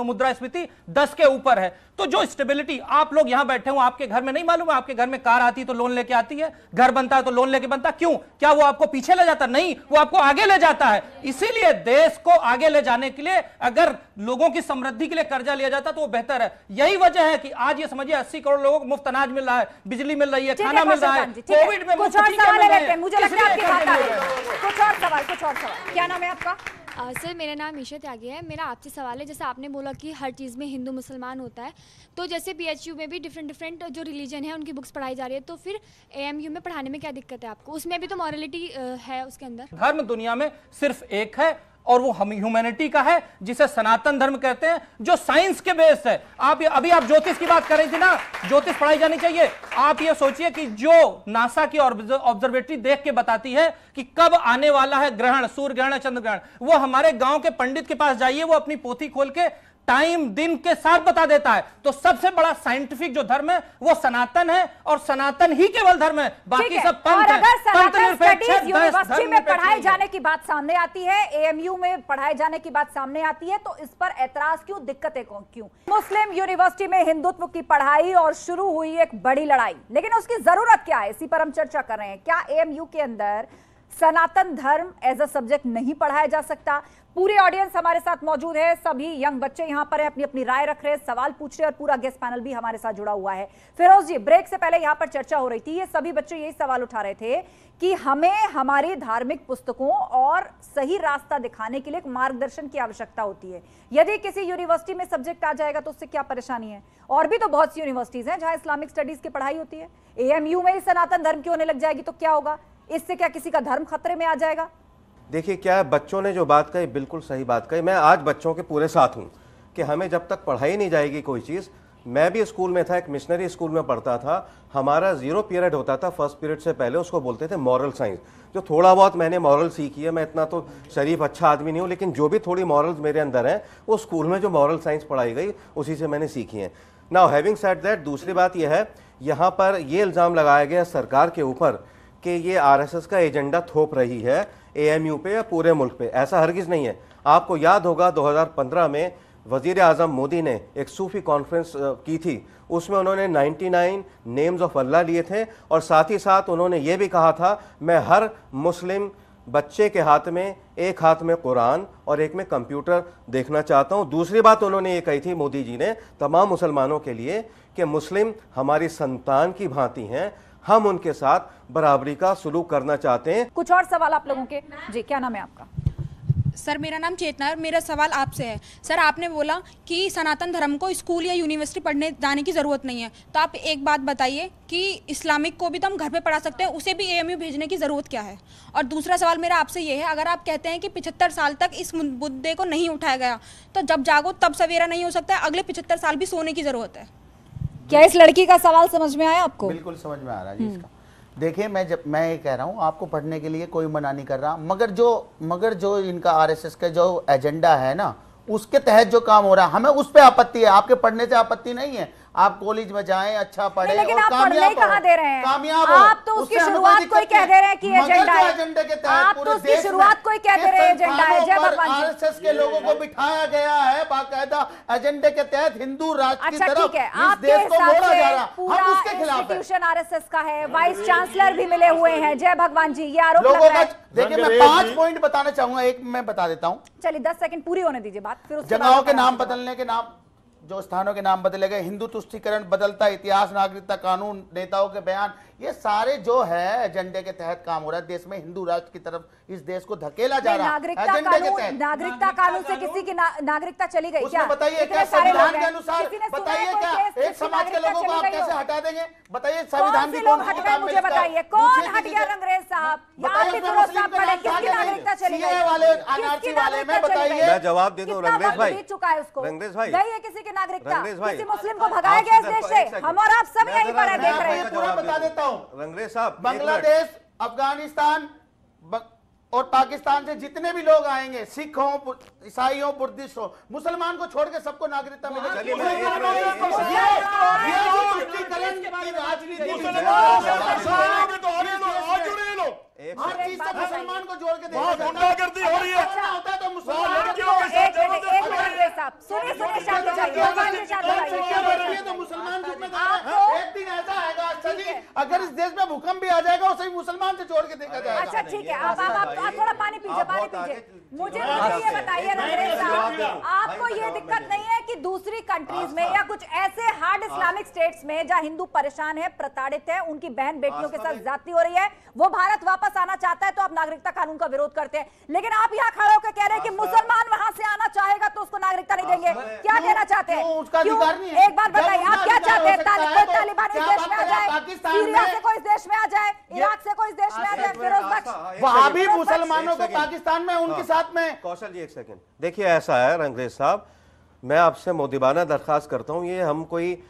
मुद्रास्फीति 10 के ऊपर है। तो जो स्टेबिलिटी, आप लोग यहां बैठे हो, आपके घर में नहीं मालूम है, आपके घर में कार आती है तो लोन लेके आती है, घर बनता है तो लोन लेके बनता, क्यों? क्या वो आपको पीछे ले जाता? नहीं, वो आपको आगे ले जाता है। इसीलिए देश को आगे ले जाने के लिए अगर लोगों की समृद्धि के लिए कर्जा लिया जाता तो वो बेहतर है। यही वजह है कि आज ये समझिए 80 करोड़ लोगों को मुफ्त अनाज मिल रहा है, बिजली मिल रही है, खाना मिल रहा है, कोविड में कुछ और सवाल लेते हैं, मुझे लगता है आपकी बात आ रही है। कुछ और सवाल। क्या नाम है आपका? सर मेरा नाम ईशा त्यागी है। मेरा आपसे सवाल है, जैसे आपने बोला कि हर चीज़ में हिंदू मुसलमान होता है, तो जैसे PHU में भी डिफरेंट जो रिलीजन है उनकी बुक्स पढ़ाई जा रही है, तो फिर AMU में पढ़ाने में क्या दिक्कत है आपको? उसमें भी तो मॉरलिटी है उसके अंदर। धर्म दुनिया में सिर्फ एक है और वो हम ह्यूमैनिटी का है, जिसे सनातन धर्म कहते हैं, जो साइंस के बेस है। अभी आप ज्योतिष की बात कर रही थी ना, ज्योतिष पढ़ाई जानी चाहिए। आप ये सोचिए कि जो नासा की ऑब्जर्वेटरी देख के बताती है कि कब आने वाला है ग्रहण, सूर्य ग्रहण, चंद्र ग्रहण, वो हमारे गांव के पंडित के पास जाइए, वो अपनी पोथी खोल के टाइम दिन के साथ बता देता है। तो सबसे बड़ा साइंटिफिक जो धर्म है वो सनातन है और सनातन ही केवल धर्म है, बाकी सब पंथ है। और अगर सनातन स्टडीज यूनिवर्सिटी में पढ़ाई जाने की बात सामने आती है, AMU में पढ़ाई जाने की बात सामने आती है, तो इस पर ऐतराज क्यों, दिक्कतें क्यों? मुस्लिम यूनिवर्सिटी में हिंदुत्व की पढ़ाई और शुरू हुई एक बड़ी लड़ाई, लेकिन उसकी जरूरत क्या है, इसी पर हम चर्चा कर रहे हैं। क्या AMU के अंदर सनातन धर्म एज अ सब्जेक्ट नहीं पढ़ाया जा सकता? पूरी ऑडियंस हमारे साथ मौजूद है, सभी यंग बच्चे यहाँ पर हैं, अपनी अपनी राय रख रहे हैं, सवाल पूछ रहे हैं और पूरा गेस्ट पैनल भी हमारे साथ जुड़ा हुआ है। फिरोज जी, ब्रेक से पहले यहाँ पर चर्चा हो रही थी, ये सभी बच्चे यही सवाल उठा रहे थे कि हमें हमारी धार्मिक पुस्तकों और सही रास्ता दिखाने के लिए एक मार्गदर्शन की आवश्यकता होती है। यदि किसी यूनिवर्सिटी में सब्जेक्ट आ जाएगा तो उससे क्या परेशानी है? और भी तो बहुत सी यूनिवर्सिटीज हैं जहाँ इस्लामिक स्टडीज की पढ़ाई होती है। AMU में ही सनातन धर्म की होने लग जाएगी तो क्या होगा? इससे क्या किसी का धर्म खतरे में आ जाएगा? देखिए, क्या है, बच्चों ने जो बात कही बिल्कुल सही बात कही। मैं आज बच्चों के पूरे साथ हूँ कि हमें जब तक पढ़ाई नहीं जाएगी कोई चीज़। मैं भी स्कूल में था, एक मिशनरी स्कूल में पढ़ता था, हमारा 0 पीरियड होता था फर्स्ट पीरियड से पहले, उसको बोलते थे मॉरल साइंस। जो थोड़ा बहुत मैंने मॉरल सीखी है, मैं इतना तो शरीफ अच्छा आदमी नहीं हूँ, लेकिन जो भी थोड़ी मॉरल्स मेरे अंदर हैं वो स्कूल में जो मॉरल साइंस पढ़ाई गई उसी से मैंने सीखी है। नाउ हैविंग सेड दैट, दूसरी बात यह है, यहाँ पर ये इल्ज़ाम लगाया गया सरकार के ऊपर कि ये RSS का एजेंडा थोप रही है AMU पे या पूरे मुल्क पे। ऐसा हरगिज़ नहीं है। आपको याद होगा 2015 में वज़ीर आज़म मोदी ने एक सूफ़ी कॉन्फ्रेंस की थी, उसमें उन्होंने 99 नेम्स ऑफ अल्लाह लिए थे और साथ ही साथ उन्होंने ये भी कहा था, मैं हर मुस्लिम बच्चे के हाथ में, एक हाथ में कुरान और एक में कंप्यूटर देखना चाहता हूँ। दूसरी बात उन्होंने ये कही थी मोदी जी ने तमाम मुसलमानों के लिए कि मुस्लिम हमारी संतान की भांति हैं, हम उनके साथ बराबरी का सलूक करना चाहते हैं। कुछ और सवाल आप लोगों के? जी, क्या नाम है आपका? सर मेरा नाम चेतना है और मेरा सवाल आपसे है। सर आपने बोला कि सनातन धर्म को स्कूल या यूनिवर्सिटी पढ़ने जाने की ज़रूरत नहीं है, तो आप एक बात बताइए कि इस्लामिक को भी तो हम घर पे पढ़ा सकते हैं, उसे भी AMU भेजने की ज़रूरत क्या है? और दूसरा सवाल मेरा आपसे ये है, अगर आप कहते हैं कि 75 साल तक इस मुद्दे को नहीं उठाया गया, तो जब जागो तब सवेरा नहीं हो सकता है, अगले 75 साल भी सोने की ज़रूरत है। क्या इस लड़की का सवाल समझ में आया आपको? बिल्कुल समझ में आ रहा है जी इसका। देखिए, मैं ये कह रहा हूँ, आपको पढ़ने के लिए कोई मना नहीं कर रहा, मगर जो इनका RSS का जो एजेंडा है ना, उसके तहत जो काम हो रहा है, हमें उस पर आपत्ति है। आपके पढ़ने से आपत्ति नहीं है, आप कॉलेज में जाएं, अच्छा पढ़े लेकिन और आप पढ़ने कामयाब कहाँ दे रहे हैं? कामयाब हो। आप तो उसकी उससे हमें शुरुआत कोई कोई दिक्कत कह दे रहे हैं कि नहीं। एजेंडा है। एजेंडे के तहत आप पूरे तो उसकी देश शुरुआत में कोई कह दे रहे हैं एजेंडा है। जय भगवान जी। आरएसएस के लोगों को बिठाया गया है बाकायदा एजेंडे के तहत हिंदू राष्ट्र की अच्छा तरफ ठीक है, इस आपके देश को हिसाब मोड़ा जा से रहा, पूरा हम उसके खिलाफ हैं। इंस्टीट्यूशन आरएसएस का है, वाइस चांसलर भी मिले हुए हैं। जय भगवान जी, ये आरोप लग लोगों रहा का है। देखिए मैं 5 पॉइंट बताना चाहूंगा, एक मैं बता देता हूं। चलिए 10 सेकंड पूरी होने दीजिए बात, फिर उसके जगहों बाद के नाम बदलने के नाम, जो स्थानों के नाम बदले गए, हिंदू तुष्टीकरण, बदलता इतिहास, नागरिकता कानून, नेताओं के बयान, ये सारे जो है एजेंडे के तहत काम हो रहा है। देश में हिंदू राष्ट्र की तरफ इस देश को धकेला जा रहा है नागरिकता एजेंडे के कानून, तहत। नागरिकता कानून से किसी की नागरिकता चली गई क्या? उसमें बताइए इतने क्या सारे लोग संविधान हैं। के अनुसार, किसी ने सुना बताइए है कोई क्या केस एक जिसकी समाज के नागरिकता लोगों को चली आप गई कैसे हो? हटा देंगे? बताइए कौन संविधान से की लोग कौन सी हट गए किताब में मुझे लिखा है? बताइए, कौन पूछिए हट किसी गया? से। रंगरेज साहब या बताइए आप भी उसमें फिरोज मुस्लिम साहब के पढ़े, नाम किसकी कहाँ नागरिकता चली सीए गई? वाले, किसकी एनआरसी वाले में नागरिकता चली बताइए। गई? मैं जवाब दे दूं कितना रंगरेज वक्त भाई। बीत चुका है उसको? रंगरेज भाई। गई है किसी की नागरिकता? रंगरेज भाई। किसी मुस्लिम को भगाया गया इस देश से? हम और आप सब यहीं पर है, मैं देख आपको रहे ये हैं। पूरा बता देता हूँ। रंगरेज साहब, बांग्लादेश, अफगानिस्तान और पाकिस्तान से जितने भी लोग आएंगे, सिख हो, ईसाई हो, बुद्धिस्ट हो, मुसलमान को छोड़ के सबको नागरिकता मिलेगी। चलिए, मैं एक मिनट- ये जो तुष्टीकरण की राजनीति हर चीज से मुसलमान को जोड़ के देखा जाता है। अच्छा होता है तो मुसलमान सुनिए शांत हो जाइए, भगवान जी शांत हो जाइए। तो मुसलमान जिम्मेदार है। एक दिन ऐसा आएगा अच्छा जी, अगर इस देश में भूकंप भी आ जाएगा उसे भी मुसलमान से जोड़ के देखा जाएगा। अच्छा ठीक है, आप थोड़ा पानी पीजिए, पानी पीजिए। मुझे ये बताइए रंगरेज साहब, आपको ये दिक्कत नहीं है कि दूसरी कंट्रीज में या कुछ ऐसे हार्ड इस्लामिक स्टेट्स में जहां हिंदू परेशान है, प्रताड़ित है, उनकी बहन बेटियों के साथ ज्यादती हो रही है, वो भारत वापस आना चाहता है तो आप नागरिकता कानून का विरोध करते हैं, लेकिन आप यहाँ खड़े होकर कह रहे हैं कि मुसलमान वहां से आना चाहेगा तो उसको नागरिकता नहीं देंगे। क्या कहना चाहते हैं? उसका अधिकार नहीं है। एक बात बताइए, आप क्या चाहते हैं? कोई तालिबान इस देश में आ जाए, सीरिया से कोई इस देश में आ जाए, इराक से कोई इस देश में आ जाए, फिरोज बख्श वहां भी मुसलमानों को पाकिस्तान में उनके साथ में। कौशल जी एक सेकंड, देखिए ऐसा है रंगरेज साहब, मैं आपसे मोदिबाना दरखास्त करता हूं, ये हम कोई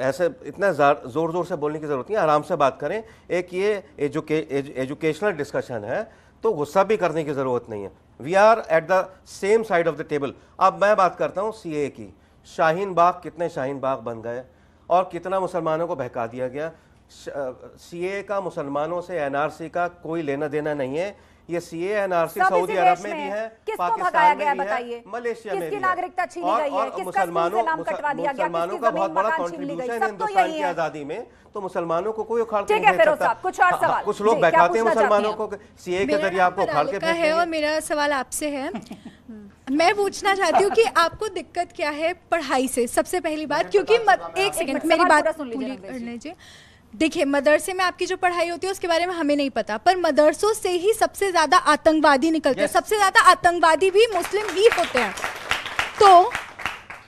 ऐसे इतना जोर जोर से बोलने की जरूरत नहीं, आराम से बात करें। एक ये एजुकेशनल डिस्कशन है तो गुस्सा भी करने की जरूरत नहीं है। We are at the same side of the table. अब मैं बात करता हूं सीए की। शाहीन बाग, कितने शाहीन बाग बन गए और कितना मुसलमानों को बहका दिया गया। सीए का मुसलमानों से एनआरसी का कोई लेना देना नहीं है। ये सीए एनआरसी सऊदी अरब में भी है, पाकिस्तान में भी है, मलेशिया में भी है। नागरिकता छीनी गई है, और मुसलमानों का बहुत बड़ा कॉन्ट्रीब्यूशन है हिंदुस्तान की आजादी में, तो मुसलमानों को कोई उखाड़ के नहीं फेंक सकता। कुछ और सवाल, कुछ लोग बहकाते हैं मुसलमानों को सीए के जरिए आपको उखाड़ के फेंकते हैं। और मेरा सवाल आपसे है, मैं पूछना चाहती हूँ कि आपको दिक्कत क्या है पढ़ाई से, सबसे पहली बात, क्योंकि एक सेकंड मेरी बात पूरी कर लीजिए। देखिए, मदरसे में आपकी जो पढ़ाई होती है उसके बारे में हमें नहीं पता, पर मदरसों से ही सबसे ज्यादा आतंकवादी निकलते हैं, सबसे ज्यादा आतंकवादी भी मुस्लिम ही होते हैं। तो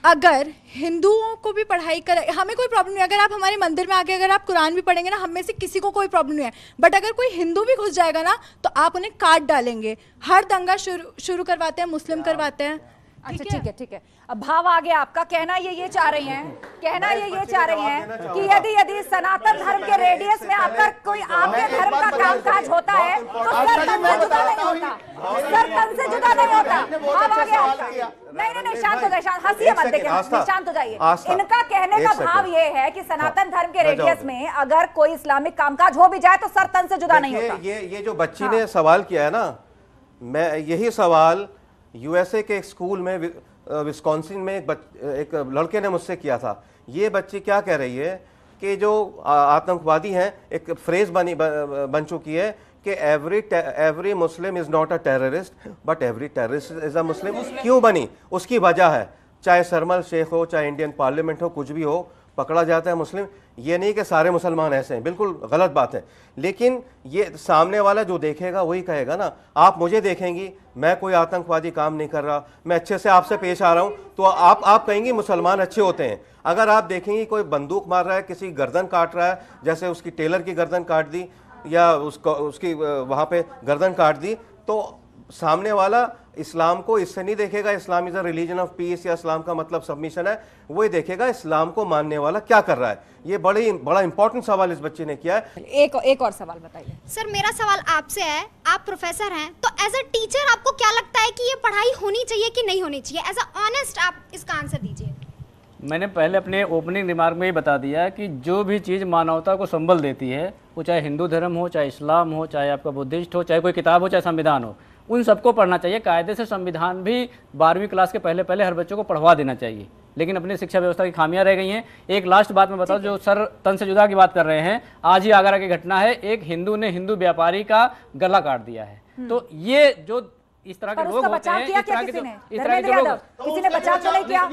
अगर हिंदुओं को भी पढ़ाई कर, हमें कोई प्रॉब्लम नहीं, अगर आप हमारे मंदिर में आके अगर आप कुरान भी पढ़ेंगे ना, हम में से किसी को कोई प्रॉब्लम नहीं है, बट अगर कोई हिंदू भी घुस जाएगा ना तो आप उन्हें काट डालेंगे। हर दंगा शुरू करवाते हैं, मुस्लिम करवाते हैं। अच्छा ठीक है, अब भाव आ गया आपका। कहना ये चाह रही हैं, कहना ये चाह रही हैं कि यदि सनातन धर्म के रेडियस में आकर कोई आपके धर्म का कामकाज होता है तो सर तन से जुदा नहीं होता, सर तन से जुदा नहीं होता। भाव आ गया आपका। नहीं, शांत हो जाइए, हंसिए मत, देखिए शांत हो जाइए। इनका कहने का भाव ये है कि सनातन धर्म के रेडियस में अगर कोई इस्लामिक कामकाज हो भी जाए तो सर तन से जुदा नहीं होता। ये जो बच्ची ने सवाल किया है ना, मैं यही सवाल यूएसए के एक स्कूल में विस्कॉन्सिन में एक लड़के ने मुझसे किया था। ये बच्ची क्या कह रही है कि जो आतंकवादी हैं, एक फ्रेज बन चुकी है कि every Muslim is not a terrorist but every terrorist is a Muslim. क्यों बनी? उसकी वजह है, चाहे सरमल शेख हो, चाहे इंडियन पार्लियामेंट हो, कुछ भी हो, पकड़ा जाता है मुस्लिम। ये नहीं कि सारे मुसलमान ऐसे हैं, बिल्कुल गलत बात है, लेकिन ये सामने वाला जो देखेगा वही कहेगा ना। आप मुझे देखेंगी, मैं कोई आतंकवादी काम नहीं कर रहा, मैं अच्छे से आपसे पेश आ रहा हूं, तो आप कहेंगी मुसलमान अच्छे होते हैं। अगर आप देखेंगी कोई बंदूक मार रहा है, किसी गर्दन काट रहा है, जैसे उसकी टेलर की गर्दन काट दी या उसकी वहां पे गर्दन काट दी, तो सामने वाला इस्लाम को इससे नहीं देखेगा Islam is a religion of peace या इस्लाम का मतलब सबमिशन है, वही देखेगा इस्लाम को मानने वाला क्या कर रहा है। ये बड़ा इंपॉर्टेंट सवाल इस बच्चे ने किया है। एक और सवाल बताइए सर। मेरा सवाल आपसे है, आप प्रोफेसर हैं, तो एज अ टीचर आपको क्या लगता है कि ये पढ़ाई होनी चाहिए कि नहीं होनी चाहिए? एज अ ऑनेस्ट आप इसका आंसर दीजिए। मैंने पहले अपने ओपनिंग रिमार्क में ही बता दिया कि जो भी चीज़ मानवता को संबल देती है, वो चाहे हिंदू धर्म हो, चाहे इस्लाम हो, चाहे आपका बुद्धिस्ट हो, चाहे कोई किताब हो, चाहे संविधान हो, उन सबको पढ़ना चाहिए। कायदे से संविधान भी 12वीं क्लास के पहले पहले हर बच्चों को पढ़वा देना चाहिए, लेकिन अपनी शिक्षा व्यवस्था की खामियां रह गई हैं। एक लास्ट बात मैं बताऊं, जो सर तन से जुदा की बात कर रहे हैं, आज ही आगरा की घटना है, एक हिंदू ने हिंदू व्यापारी का गला काट दिया है। तो ये जो इस तरह के लोग होते हैं, इस तरह के जो लोग, किसी ने बचाव तो नहीं किया,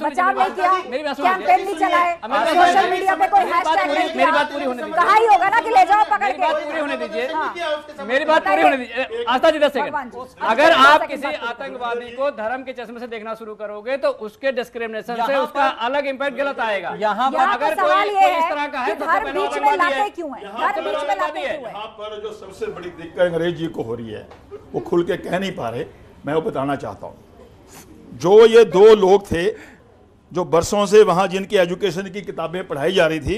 बचाव नहीं किया, मेरी बात कैंपेन नहीं चलाए, सोशल मीडिया पे कोई हैशटैग नहीं किया। मेरी बात पूरी होने दीजिए, कहा ही होगा ना कि ले जाओ पकड़ के। मेरी बात पूरी होने दीजिए, मेरी बात पूरी होने दीजिए। आस्था जी 10 सेकंड। अगर आप किसी आतंकवादी को धर्म के चश्मे से देखना शुरू करोगे तो उसके डिस्क्रिमिनेशन से उसका अलग इम्पैक्ट गलत आएगा। यहाँ अगर कोई इस तरह का है, धर्म बीच में लाते क्यों है? धर्म बीच में लाते क्यों है? यहाँ पर जो सबसे बड़ी दिक्कत अंग्रेज जी को हो रही है, वो खुल के कह नहीं पा रहे, मैं वो बताना चाहता हूं। जो ये दो लोग थे जो बरसों से वहां जिनकी एजुकेशन की किताबें पढ़ाई जा रही थी,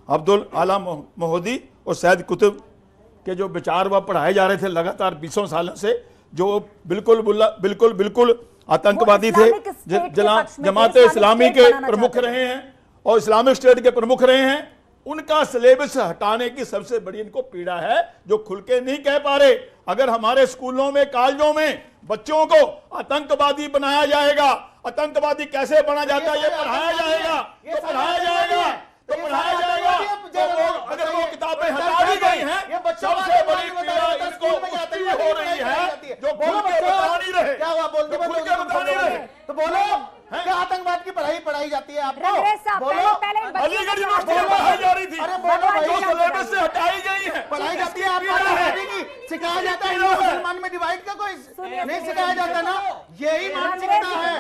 अब्दुल आला मोहदी और सैयद कुतुब के जो विचार वह पढ़ाए जा रहे थे लगातार 20 सालों से, जो बिल्कुल आतंकवादी थे, जमात इस्लामी के प्रमुख रहे हैं और इस्लामिक स्टेट के प्रमुख रहे हैं, उनका सिलेबस हटाने की सबसे बड़ी इनको पीड़ा है, जो खुल के नहीं कह पा रहे। अगर हमारे स्कूलों में, कॉलेजों में बच्चों को आतंकवादी बनाया जाएगा, आतंकवादी कैसे बना जाता है ये पढ़ाया जाएगा, तो पढ़ाया जाएगा, अगर वो किताबें हटा दी गई हैं, सबसे बड़ी पीड़ा इसको उसकी हो रही है जो खुल के बता नहीं रहे। क्या हुआ? बोल के बता नहीं रहे तो बोलो, क्या आतंकवाद की पढ़ाई जाती है आपको? अलीगढ़ यूनिवर्सिटी में पढ़ाई जा रही थी, जो सिलेबस से हटाई गई है, पढ़ाई जाती है आपको, सिखाया जाता है। मुसलमान में डिवाइड का कोई नहीं सिखाया जाता ना। यही मानसिकता है,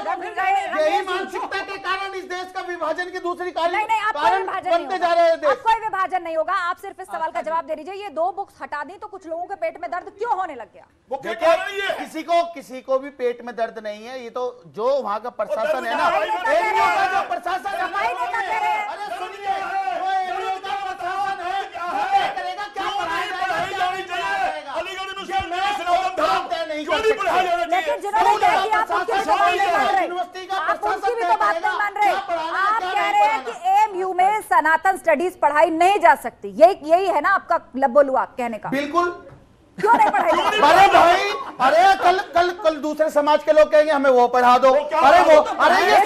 यही मानसिकता के कारण इस देश का विभाजन की दूसरी कारण बनते जा रहे हैं। कोई विभाजन नहीं होगा। आप सिर्फ इस सवाल का जवाब दे दीजिए, ये 2 बुक्स हटा दी तो कुछ लोगों के पेट में दर्द क्यों होने लग गया? किसी को भी पेट में दर्द नहीं है, ये तो जो वहां का प्रशासन है ना, जो प्रशासन लेकिन जिन्होंने कह दिया आप उनकी भी तो बात नहीं मान रहे, आप उनकी भी तो बात नहीं मान रहे। आप कह रहे हैं कि एएमयू में सनातन स्टडीज पढ़ाई नहीं जा सकती, यही है ना आपका लब्बोलुआ कहने का? बिल्कुल। क्यों नहीं पढ़ाई? अरे भाई, अरे कल दूसरे समाज के लोग कहेंगे हमें वो पढ़ा दो। अरे ये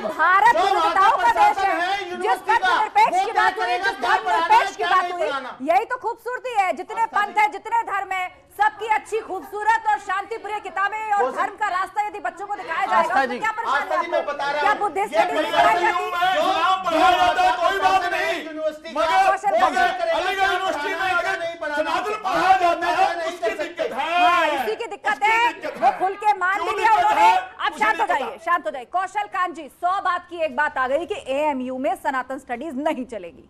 भारत विविधताओं का देश है, जिस धर्मनिरपेक्ष की बात हुई, जिस धर्मनिरपेक्ष की बात हुई, यही तो खूबसूरती है। जितने पंथ है, जितने धर्म है, सबकी अच्छी खूबसूरत और शांतिप्रिय किताबें और धर्म का रास्ता यदि बच्चों को दिखाया जाएगा तो क्या परेशानी है आपको? क्या बुद्धिस्ट स्टडीज पढ़ाई जाती है? कोई बात नहीं, अलीगढ़ यूनिवर्सिटी में अगर सनातन पढ़ाया जाता है उसकी दिक्कत है, इसी की दिक्कत है, वो खुल के मान भी लिया उन्होंने। अब शांत हो जाइए। कौशल कांत जी, 100 बात की एक बात आ गई कि एएमयू में सनातन स्टडीज नहीं चलेगी।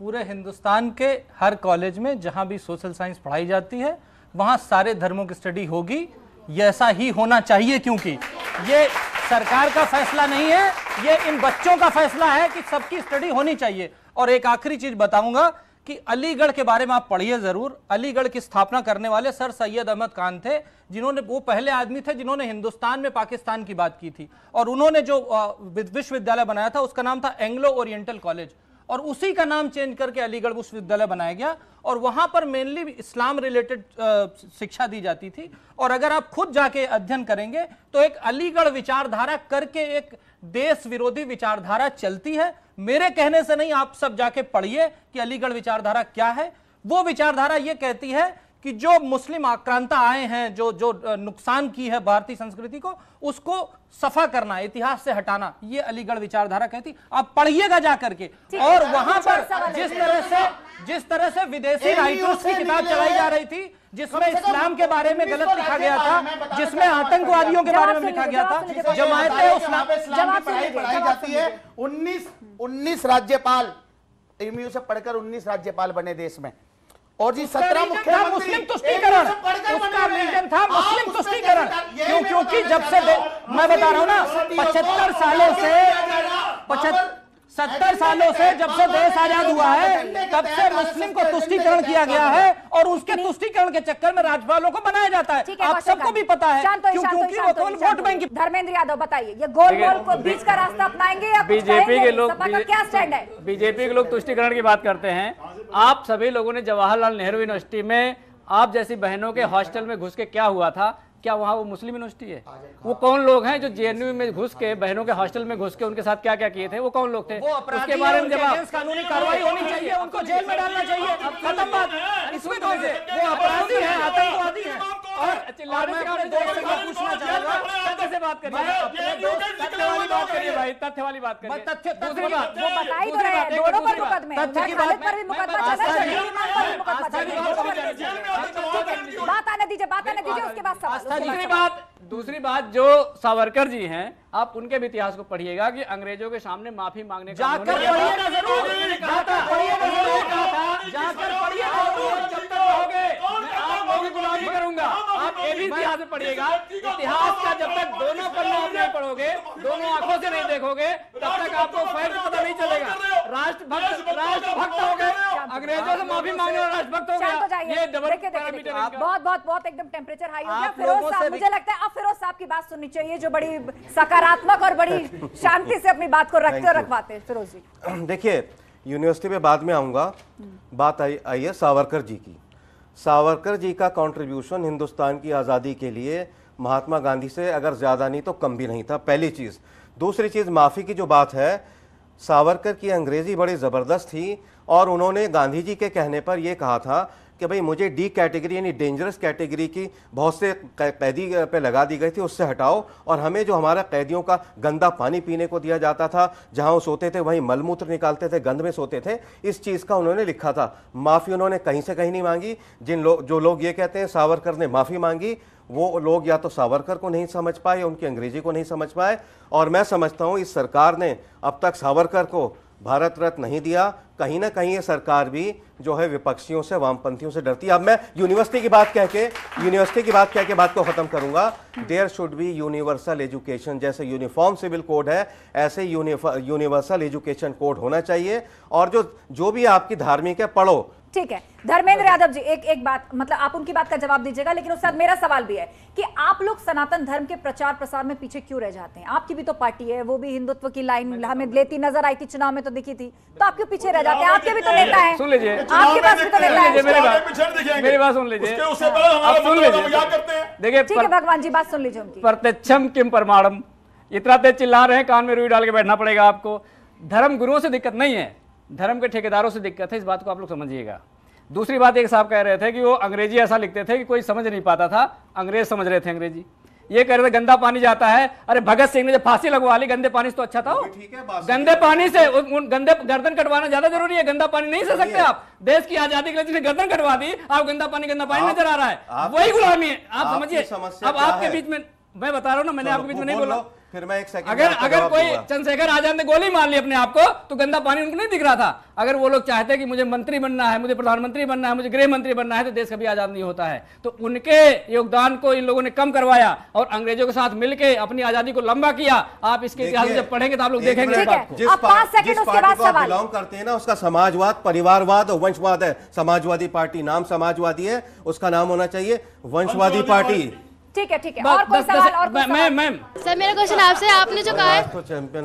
पूरे हिंदुस्तान के हर कॉलेज में जहां भी सोशल साइंस पढ़ाई जाती है वहां सारे धर्मों की स्टडी होगी। ये ऐसा ही होना चाहिए, क्योंकि ये सरकार का फैसला नहीं है, ये इन बच्चों का फैसला है कि सबकी स्टडी होनी चाहिए। और एक आखिरी चीज बताऊंगा कि अलीगढ़ के बारे में आप पढ़िए जरूर। अलीगढ़ की स्थापना करने वाले सर सैयद अहमद खान थे, जिन्होंने, वो पहले आदमी थे जिन्होंने हिंदुस्तान में पाकिस्तान की बात की थी, और उन्होंने जो विश्वविद्यालय बनाया था उसका नाम था एंग्लो ओरिएंटल कॉलेज, और उसी का नाम चेंज करके अलीगढ़ विश्वविद्यालय बनाया गया, और वहां पर मेनली इस्लाम रिलेटेड शिक्षा दी जाती थी। और अगर आप खुद जाके अध्ययन करेंगे तो एक अलीगढ़ विचारधारा करके एक देश विरोधी विचारधारा चलती है। मेरे कहने से नहीं, आप सब जाके पढ़िए कि अलीगढ़ विचारधारा क्या है। वो विचारधारा ये कहती है कि जो मुस्लिम आक्रांता आए हैं, जो नुकसान की है भारतीय संस्कृति को, उसको सफा करना, इतिहास से हटाना, ये अलीगढ़ विचारधारा कहती। आप पढ़िएगा जाकर के। और वहां पर जिस तरह से विदेशी राइटर्स की किताब चलाई जा रही थी, जिसमें इस्लाम के बारे में गलत लिखा गया था, जिसमें आतंकवादियों के बारे में लिखा गया था, जमात पढ़ाई जाती है। 19 राज्यपाल एएमयू से पढ़कर 19 राज्यपाल बने देश में, और जी 17 मुख्यमंत्री मुस्लिम तुष्टीकरण, उसका रीजन था मुस्लिम तुष्टीकरण। क्योंकि जब से मैं बता रहा हूं ना, 75 सालों से 70 सालों से जब से देश आजाद हुआ है तब से मुस्लिम को तुष्टीकरण किया गया है और उसके तुष्टीकरण के चक्कर में राज्यपालों को बनाया जाता है। आप सबको भी पता है क्योंकि वो केवल वोट बैंक। धर्मेंद्र यादव बताइए, ये गोल को बीच का रास्ता अपनाएंगे या बीजेपी के लोग, सपा का क्या स्टैंड है? बीजेपी के लोग तुष्टीकरण की बात करते हैं। आप सभी लोगों ने जवाहरलाल नेहरू यूनिवर्सिटी में आप जैसी बहनों के हॉस्टल में घुस के क्या हुआ था? क्या वहाँ वो मुस्लिम यूनिवर्सिटी है? वो कौन लोग हैं जो जेएनयू में घुस के बहनों के हॉस्टल में घुस के उनके साथ क्या क्या किए थे? वो कौन लोग थे? उसके बारे में जवाब कानूनी कार्रवाई होनी चाहिए, उनको जेल में डालना चाहिए। अब खत्म बात, इसमें तो वो अपराधी है, आतंकवादी है। और पूछना चाहूंगा, कैसे बात करिए, तथ्य वाली बात करिए भाई, तथ्य वाली बात करिए। तथ्य दूसरी बात वो बता ही तो रहे हैं, दोनों पर मुकदमे, खालिद पर भी मुकदमा चल रहा है, ईमान पर भी मुकदमा चल रहा है। बात आने दीजिए, उसके बाद सवाल। दूसरी बात जो सावरकर जी हैं, आप उनके भी इतिहास को पढ़िएगा कि अंग्रेजों के सामने माफी मांगने का जाकर पढ़िए ना जरूर, जाकर पढ़िए ना जरूर, जाकर पढ़िए ना जरूर। जब तक रहोगे मैं आप लोगों की गुलामी करूंगा। आप ये भी इतिहास में पढ़िएगा, इतिहास का जब तक दोनों पन्ना आप नहीं पढ़ोगे, दोनों आंखों से नहीं देखोगे, तब तक आपको फैक्ट पता नहीं चलेगा। राष्ट्रभक्त हो गए, अंग्रेजों से माफी मांगने वाला राष्ट्रभक्त हो गया। ये डबल पैरामीटर। बहुत एकदम टेम्परेचर हाई हो गया। फिरोज साहब, मुझे लगता है अब फिरोज साहब की बात सुननी चाहिए, जो बड़ी सकारात्मक और बड़ी शांति से अपनी बात को रखते और रखवाते हैं। फिरोज जी देखिए, यूनिवर्सिटी में बाद में आऊंगा, बात आई है सावरकर जी की। सावरकर जी का कंट्रीब्यूशन हिंदुस्तान की आज़ादी के लिए महात्मा गांधी से अगर ज़्यादा नहीं तो कम भी नहीं था, पहली चीज़। दूसरी चीज़, माफ़ी की जो बात है, सावरकर की अंग्रेज़ी बड़ी ज़बरदस्त थी और उन्होंने गांधी जी के कहने पर यह कहा था कि भाई मुझे डी कैटेगरी यानी डेंजरस कैटेगरी की बहुत से कैदी पे लगा दी गई थी, उससे हटाओ, और हमें जो हमारा कैदियों का गंदा पानी पीने को दिया जाता था, जहां वो सोते थे वहीं मलमूत्र निकालते थे, गंद में सोते थे, इस चीज़ का उन्होंने लिखा था। माफ़ी उन्होंने कहीं से कहीं नहीं मांगी। जो लोग ये कहते हैं सावरकर ने माफ़ी मांगी, वो लोग या तो सावरकर को नहीं समझ पाए, उनकी अंग्रेजी को नहीं समझ पाए। और मैं समझता हूँ इस सरकार ने अब तक सावरकर को भारत रत्न नहीं दिया। कहीं ना कहीं ये सरकार भी जो है विपक्षियों से, वामपंथियों से डरती है। अब मैं यूनिवर्सिटी की बात कह के बात को खत्म करूंगा। There should be universal education, जैसे यूनिफॉर्म सिविल कोड है ऐसे यूनिवर्सल एजुकेशन कोड होना चाहिए। और जो भी आपकी धार्मिक है पढ़ो। ठीक है धर्मेंद्र यादव जी, एक बात, मतलब आप उनकी बात का जवाब दीजिएगा, लेकिन उसके साथ मेरा सवाल भी है कि आप लोग सनातन धर्म के प्रचार प्रसार में पीछे क्यों रह जाते हैं? आपकी भी तो पार्टी है, वो भी हिंदुत्व की लाइन हमें लेती नजर आई थी, चुनाव में तो दिखी थी, तो आप क्यों पीछे रह जाते हैं? आपके भी तो नेता है, सुन लीजिए, आपके पास भी तो नेता है। मेरी बात सुन लीजिए, देखिए ठीक है भगवान जी, बात सुन लीजिए उनकी। प्रत्यक्षम किम प्रमाणम, इतना तेज चिल्ला रहे हैं, कान में रुई डाल के बैठना पड़ेगा आपको। धर्म गुरुओं से दिक्कत नहीं है, धर्म के ठेकेदारों से दिक्कत है, इस बात को आप लोग समझिएगा। दूसरी बात, एक साहब कह रहे थे कि वो अंग्रेजी ऐसा लिखते थे कि कोई समझ नहीं पाता था, अंग्रेज समझ रहे थे अंग्रेजी। ये कह रहे थे गंदा पानी जाता है, अरे भगत सिंह ने जब फांसी लगवा ली गंदे पानी से तो अच्छा था। गंदे पानी से गंदे गर्दन कटवाना ज्यादा जरूरी है, गंदा पानी नहीं सह सकते आप। देश की आजादी के लिए जिसने गर्दन कटवा दी, आप गंदा पानी नजर आ रहा है, वही गुलामी है। आप समझिए। अब आपके बीच में मैं बता रहा हूँ ना, मैंने आपके बीच में नहीं बोला। फिर मैं एक सेकंड, अगर कोई चंद्रशेखर आजाद ने गोली मार ली अपने आप को तो गंदा पानी उनको नहीं दिख रहा था। अगर वो लोग चाहते कि मुझे मंत्री बनना है, मुझे प्रधानमंत्री बनना है, मुझे गृह मंत्री बनना है, तो देश कभी आजाद नहीं होता है। तो उनके योगदान को इन लोगों ने कम करवाया और अंग्रेजों के साथ मिलकर अपनी आजादी को लंबा किया। आप इसके इतिहास जब पढ़ेंगे तो आप लोग देखेंगे। जिस पार्टी को आप बिलोंग करते हैं ना, उसका समाजवाद, परिवारवाद और वंशवाद है। समाजवादी पार्टी नाम समाजवादी है, उसका नाम होना चाहिए वंशवादी पार्टी। ठीक है और कोई सवाल? और मैम सर, मेरा क्वेश्चन आपसे, आपने जो कहा है,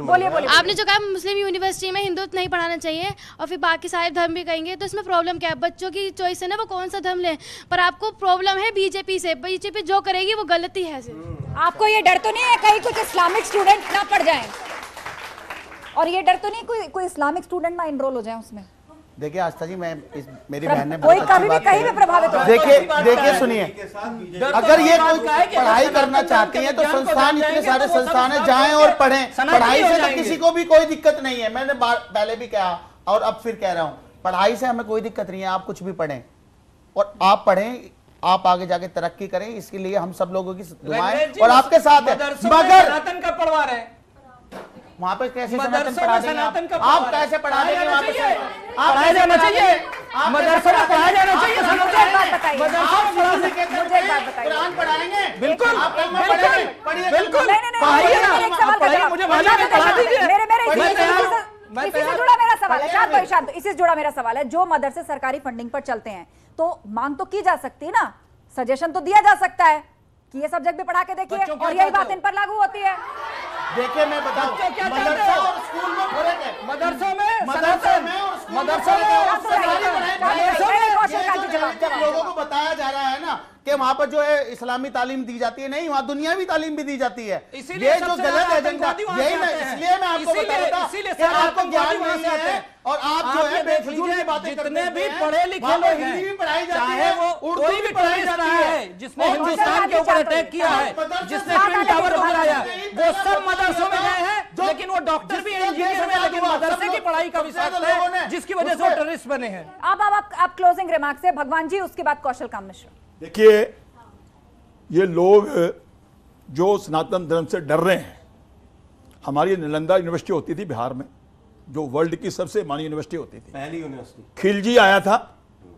बोलिए। आपने जो कहा मुस्लिम यूनिवर्सिटी में हिंदुत्व नहीं पढ़ाना चाहिए और फिर बाकी सारे धर्म भी कहेंगे, तो इसमें प्रॉब्लम क्या है? बच्चों की चॉइस है ना, वो कौन सा धर्म लें, पर आपको प्रॉब्लम है बीजेपी से। बीजेपी जो करेगी वो गलती है। आपको ये डर तो नहीं है कहीं कुछ इस्लामिक स्टूडेंट ना पढ़ जाए? और ये डर तो नहीं कोई इस्लामिक स्टूडेंट ना इनरोल हो जाए उसमें? देखिए आस्था जी, मेरी बहन ने कोई कभी भी कहीं भी प्रभावित हो। देखिए सुनिए, अगर ये कोई पढ़ाई करना चाहते हैं तो संस्थान, इतने सारे संस्थान है, जाएं और पढ़ें। पढ़ाई से तो किसी को भी कोई दिक्कत नहीं है। मैंने पहले भी कहा और अब फिर कह रहा हूं, पढ़ाई से हमें कोई दिक्कत नहीं है। आप कुछ भी पढ़ें और आप पढ़ें, आप आगे जाके तरक्की करें, इसके लिए हम सब लोगों की दुआएं और आपके साथ है। मगर सनातन का पढ़वा रहे हैं वहां पे कैसे सनातन पढ़ा देंगे आप कैसे पढ़ा देंगे? वहां पे पढ़ाया जाना चाहिए, मदरसे में पढ़ाया जाना चाहिए। कुरान पढ़ाएंगे, बिल्कुल आप पढ़िए, बिल्कुल पढ़ाइए ना, पढ़ाइए, मुझे भाषा में पढ़ा दीजिए। इसी से जुड़ा मेरा सवाल है, शांत, इसी से जुड़ा मेरा सवाल है, जो मदरसे सरकारी फंडिंग पर चलते हैं तो मांग तो की जा सकती है ना, सजेशन तो दिया जा सकता है कि ये सब्जेक्ट भी पढ़ा के देखिए, और यही बात इन पर लागू होती है। देखिए मैं बताऊं, मदरसा और स्कूल में फर्क है। मदरसों में लोगों को बताया जा रहा है ना कि वहां पर जो है इस्लामी तालीम दी जाती है, नहीं वहां दुनियावी तालीम भी दी जाती है। ये जो गलत एजेंडा, यही मैं इसलिए मैं आपको बता रहा था कि आपको ज्ञान नहीं है और आप जो है बेफिजूल की बातें करते हैं। जितने भी पढ़े लिखे लोग हैं, हिंदी भी पढ़ाई जाती चाहे है, वो उर्दू कोई भी पढ़ाई टेररिस्ट जाती है जिसने हिंदुस्तान के ऊपर अटैक किया है, जिसने ट्विन टावर को गिराया, वो सब मदरसों में गए हैं, लेकिन वो डॉक्टर भी इंजीनियर में, लेकिन मदरसे की पढ़ाई का विश्वास है जिसकी वजह से वो टेररिस्ट बने हैं। अब आप क्लोजिंग रिमार्क्स है भगवान जी, उसके बाद कौशल काम मिश्रा। देखिए ये लोग जो सनातन धर्म से डर रहे हैं, हमारी नालंदा यूनिवर्सिटी होती थी बिहार में, जो वर्ल्ड की सबसे मानी यूनिवर्सिटी होती थी, पहली यूनिवर्सिटी, खिलजी आया था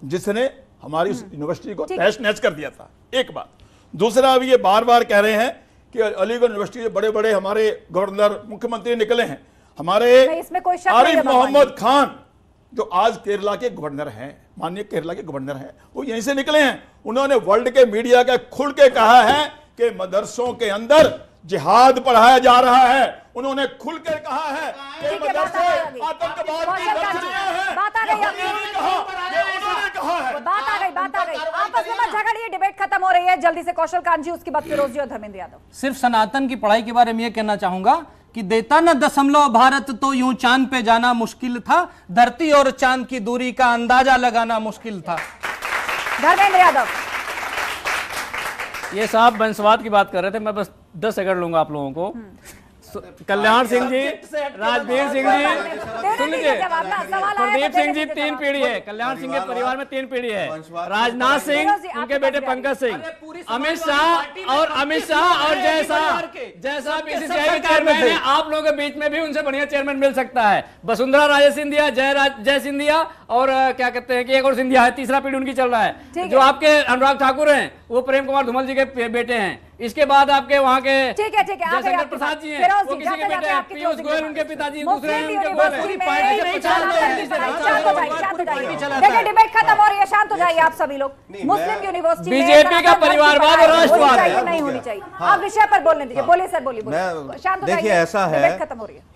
जिसने हमारी यूनिवर्सिटी को तहस नहस कर दिया था। एक बात। दूसरा, अभी ये बार बार कह रहे हैं कि अलीगढ़ यूनिवर्सिटी के बड़े बड़े हमारे गवर्नर मुख्यमंत्री निकले हैं, हमारे आरिफ मोहम्मद खान जो आज केरला के गवर्नर हैं, माननीय केरला के गवर्नर हैं, वो यहीं से निकले हैं। उन्होंने वर्ल्ड के मीडिया का खुल के कहा है कि मदरसों के अंदर जिहाद पढ़ाया जा रहा है। उन्होंने खुल कर कहा है कि मदरसे आतंकवाद की धमकियां हैं। बात आ गई, आपस में मत झगड़िए, डिबेट खत्म हो रही है। जल्दी से कौशल कांत जी, उसके बाद फिरोज जी और धर्मेंद्र यादव। सिर्फ सनातन की पढ़ाई के बारे में यह कहना चाहूंगा कि देता न दशमलव भारत तो यूं चांद पे जाना मुश्किल था, धरती और चांद की दूरी का अंदाजा लगाना मुश्किल था। धर्मेंद्र यादव, ये साहब वंशवाद की बात कर रहे थे, मैं बस 10 सेकंड लूंगा आप लोगों को। कल्याण सिंह जी, राजवीर सिंह जी, सुन लीजिए, प्रदीप सिंह जी 3 पीढ़ी है, कल्याण सिंह के परिवार में 3 पीढ़ी है, राजनाथ सिंह, उनके बेटे पंकज सिंह, अमित शाह और जैसा बीसीसीआई के चेयरमैन है, आप लोगों के बीच में भी उनसे बढ़िया चेयरमैन मिल सकता है। वसुंधरा राजे सिंधिया, जय सिंधिया और क्या कहते हैं कि एक और सिंधिया है, तीसरा पीढ़ी उनकी चल रहा है। जो आपके अनुराग ठाकुर हैं वो प्रेम कुमार धूमल जी के बेटे हैं। इसके बाद आपके वहाँ के जयशंकर प्रसाद जी हैं, वो किसी के बेटे हैं, पीयूष गोयल उनके पिताजी, दूसरे हैं उनके गोयल हैं। देखिए डिबेट खत्म हो रही है, शांत हो जाइए आप सभी लोग। मुस्लिम यूनिवर्सिटी बीजेपी का परिवारवाद और राष्ट्रवाद नहीं होनी चाहिए। आप विषय पर बोलने दीजिए, बोलिए सर, बोलिए। देखिए ऐसा है,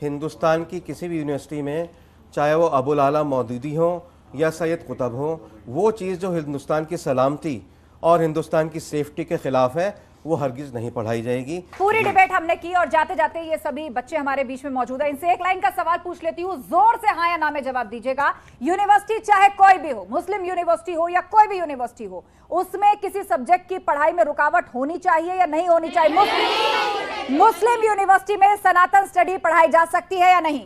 हिंदुस्तान की किसी भी यूनिवर्सिटी में चाहे वो अबुल आला मौदूदी हो या सैयद कुतुब हो, वो चीज़ जो हिंदुस्तान की सलामती और हिंदुस्तान की सेफ्टी के खिलाफ है वो हरगिज नहीं पढ़ाई जाएगी। पूरी डिबेट हमने की और जाते जाते ये सभी बच्चे हमारे बीच में मौजूद है, इनसे एक लाइन का सवाल पूछ लेती हूँ, जोर से हाँ या ना में जवाब दीजिएगा। यूनिवर्सिटी चाहे कोई भी हो, मुस्लिम यूनिवर्सिटी हो या कोई भी यूनिवर्सिटी हो, उसमें किसी सब्जेक्ट की पढ़ाई में रुकावट होनी चाहिए या नहीं होनी चाहिए? मुस्लिम यूनिवर्सिटी में सनातन स्टडी पढ़ाई जा सकती है या नहीं?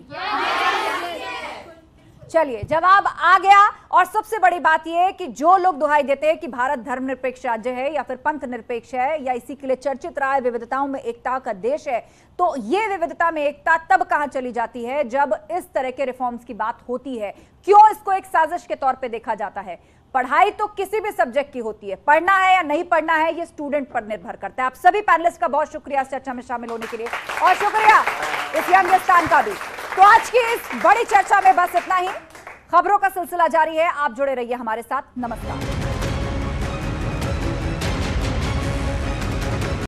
चलिए जवाब आ गया। और सबसे बड़ी बात यह है कि जो लोग दुहाई देते हैं कि भारत धर्मनिरपेक्ष राज्य है या फिर पंथ निरपेक्ष है या इसी के लिए चर्चित रहा है विविधताओं में एकता का देश है, तो ये विविधता में एकता तब कहां चली जाती है जब इस तरह के रिफॉर्म्स की बात होती है। क्यों इसको एक साजिश के तौर पे देखा जाता है? पढ़ाई तो किसी भी सब्जेक्ट की होती है, पढ़ना है या नहीं पढ़ना है ये स्टूडेंट पर निर्भर करता है। आप सभी पैनलिस्ट का बहुत शुक्रिया इस चर्चा में शामिल होने के लिए और शुक्रिया इस यंगस्तान का भी। तो आज की इस बड़ी चर्चा में बस इतना ही। खबरों का सिलसिला जारी है, आप जुड़े रहिए हमारे साथ। नमस्कार।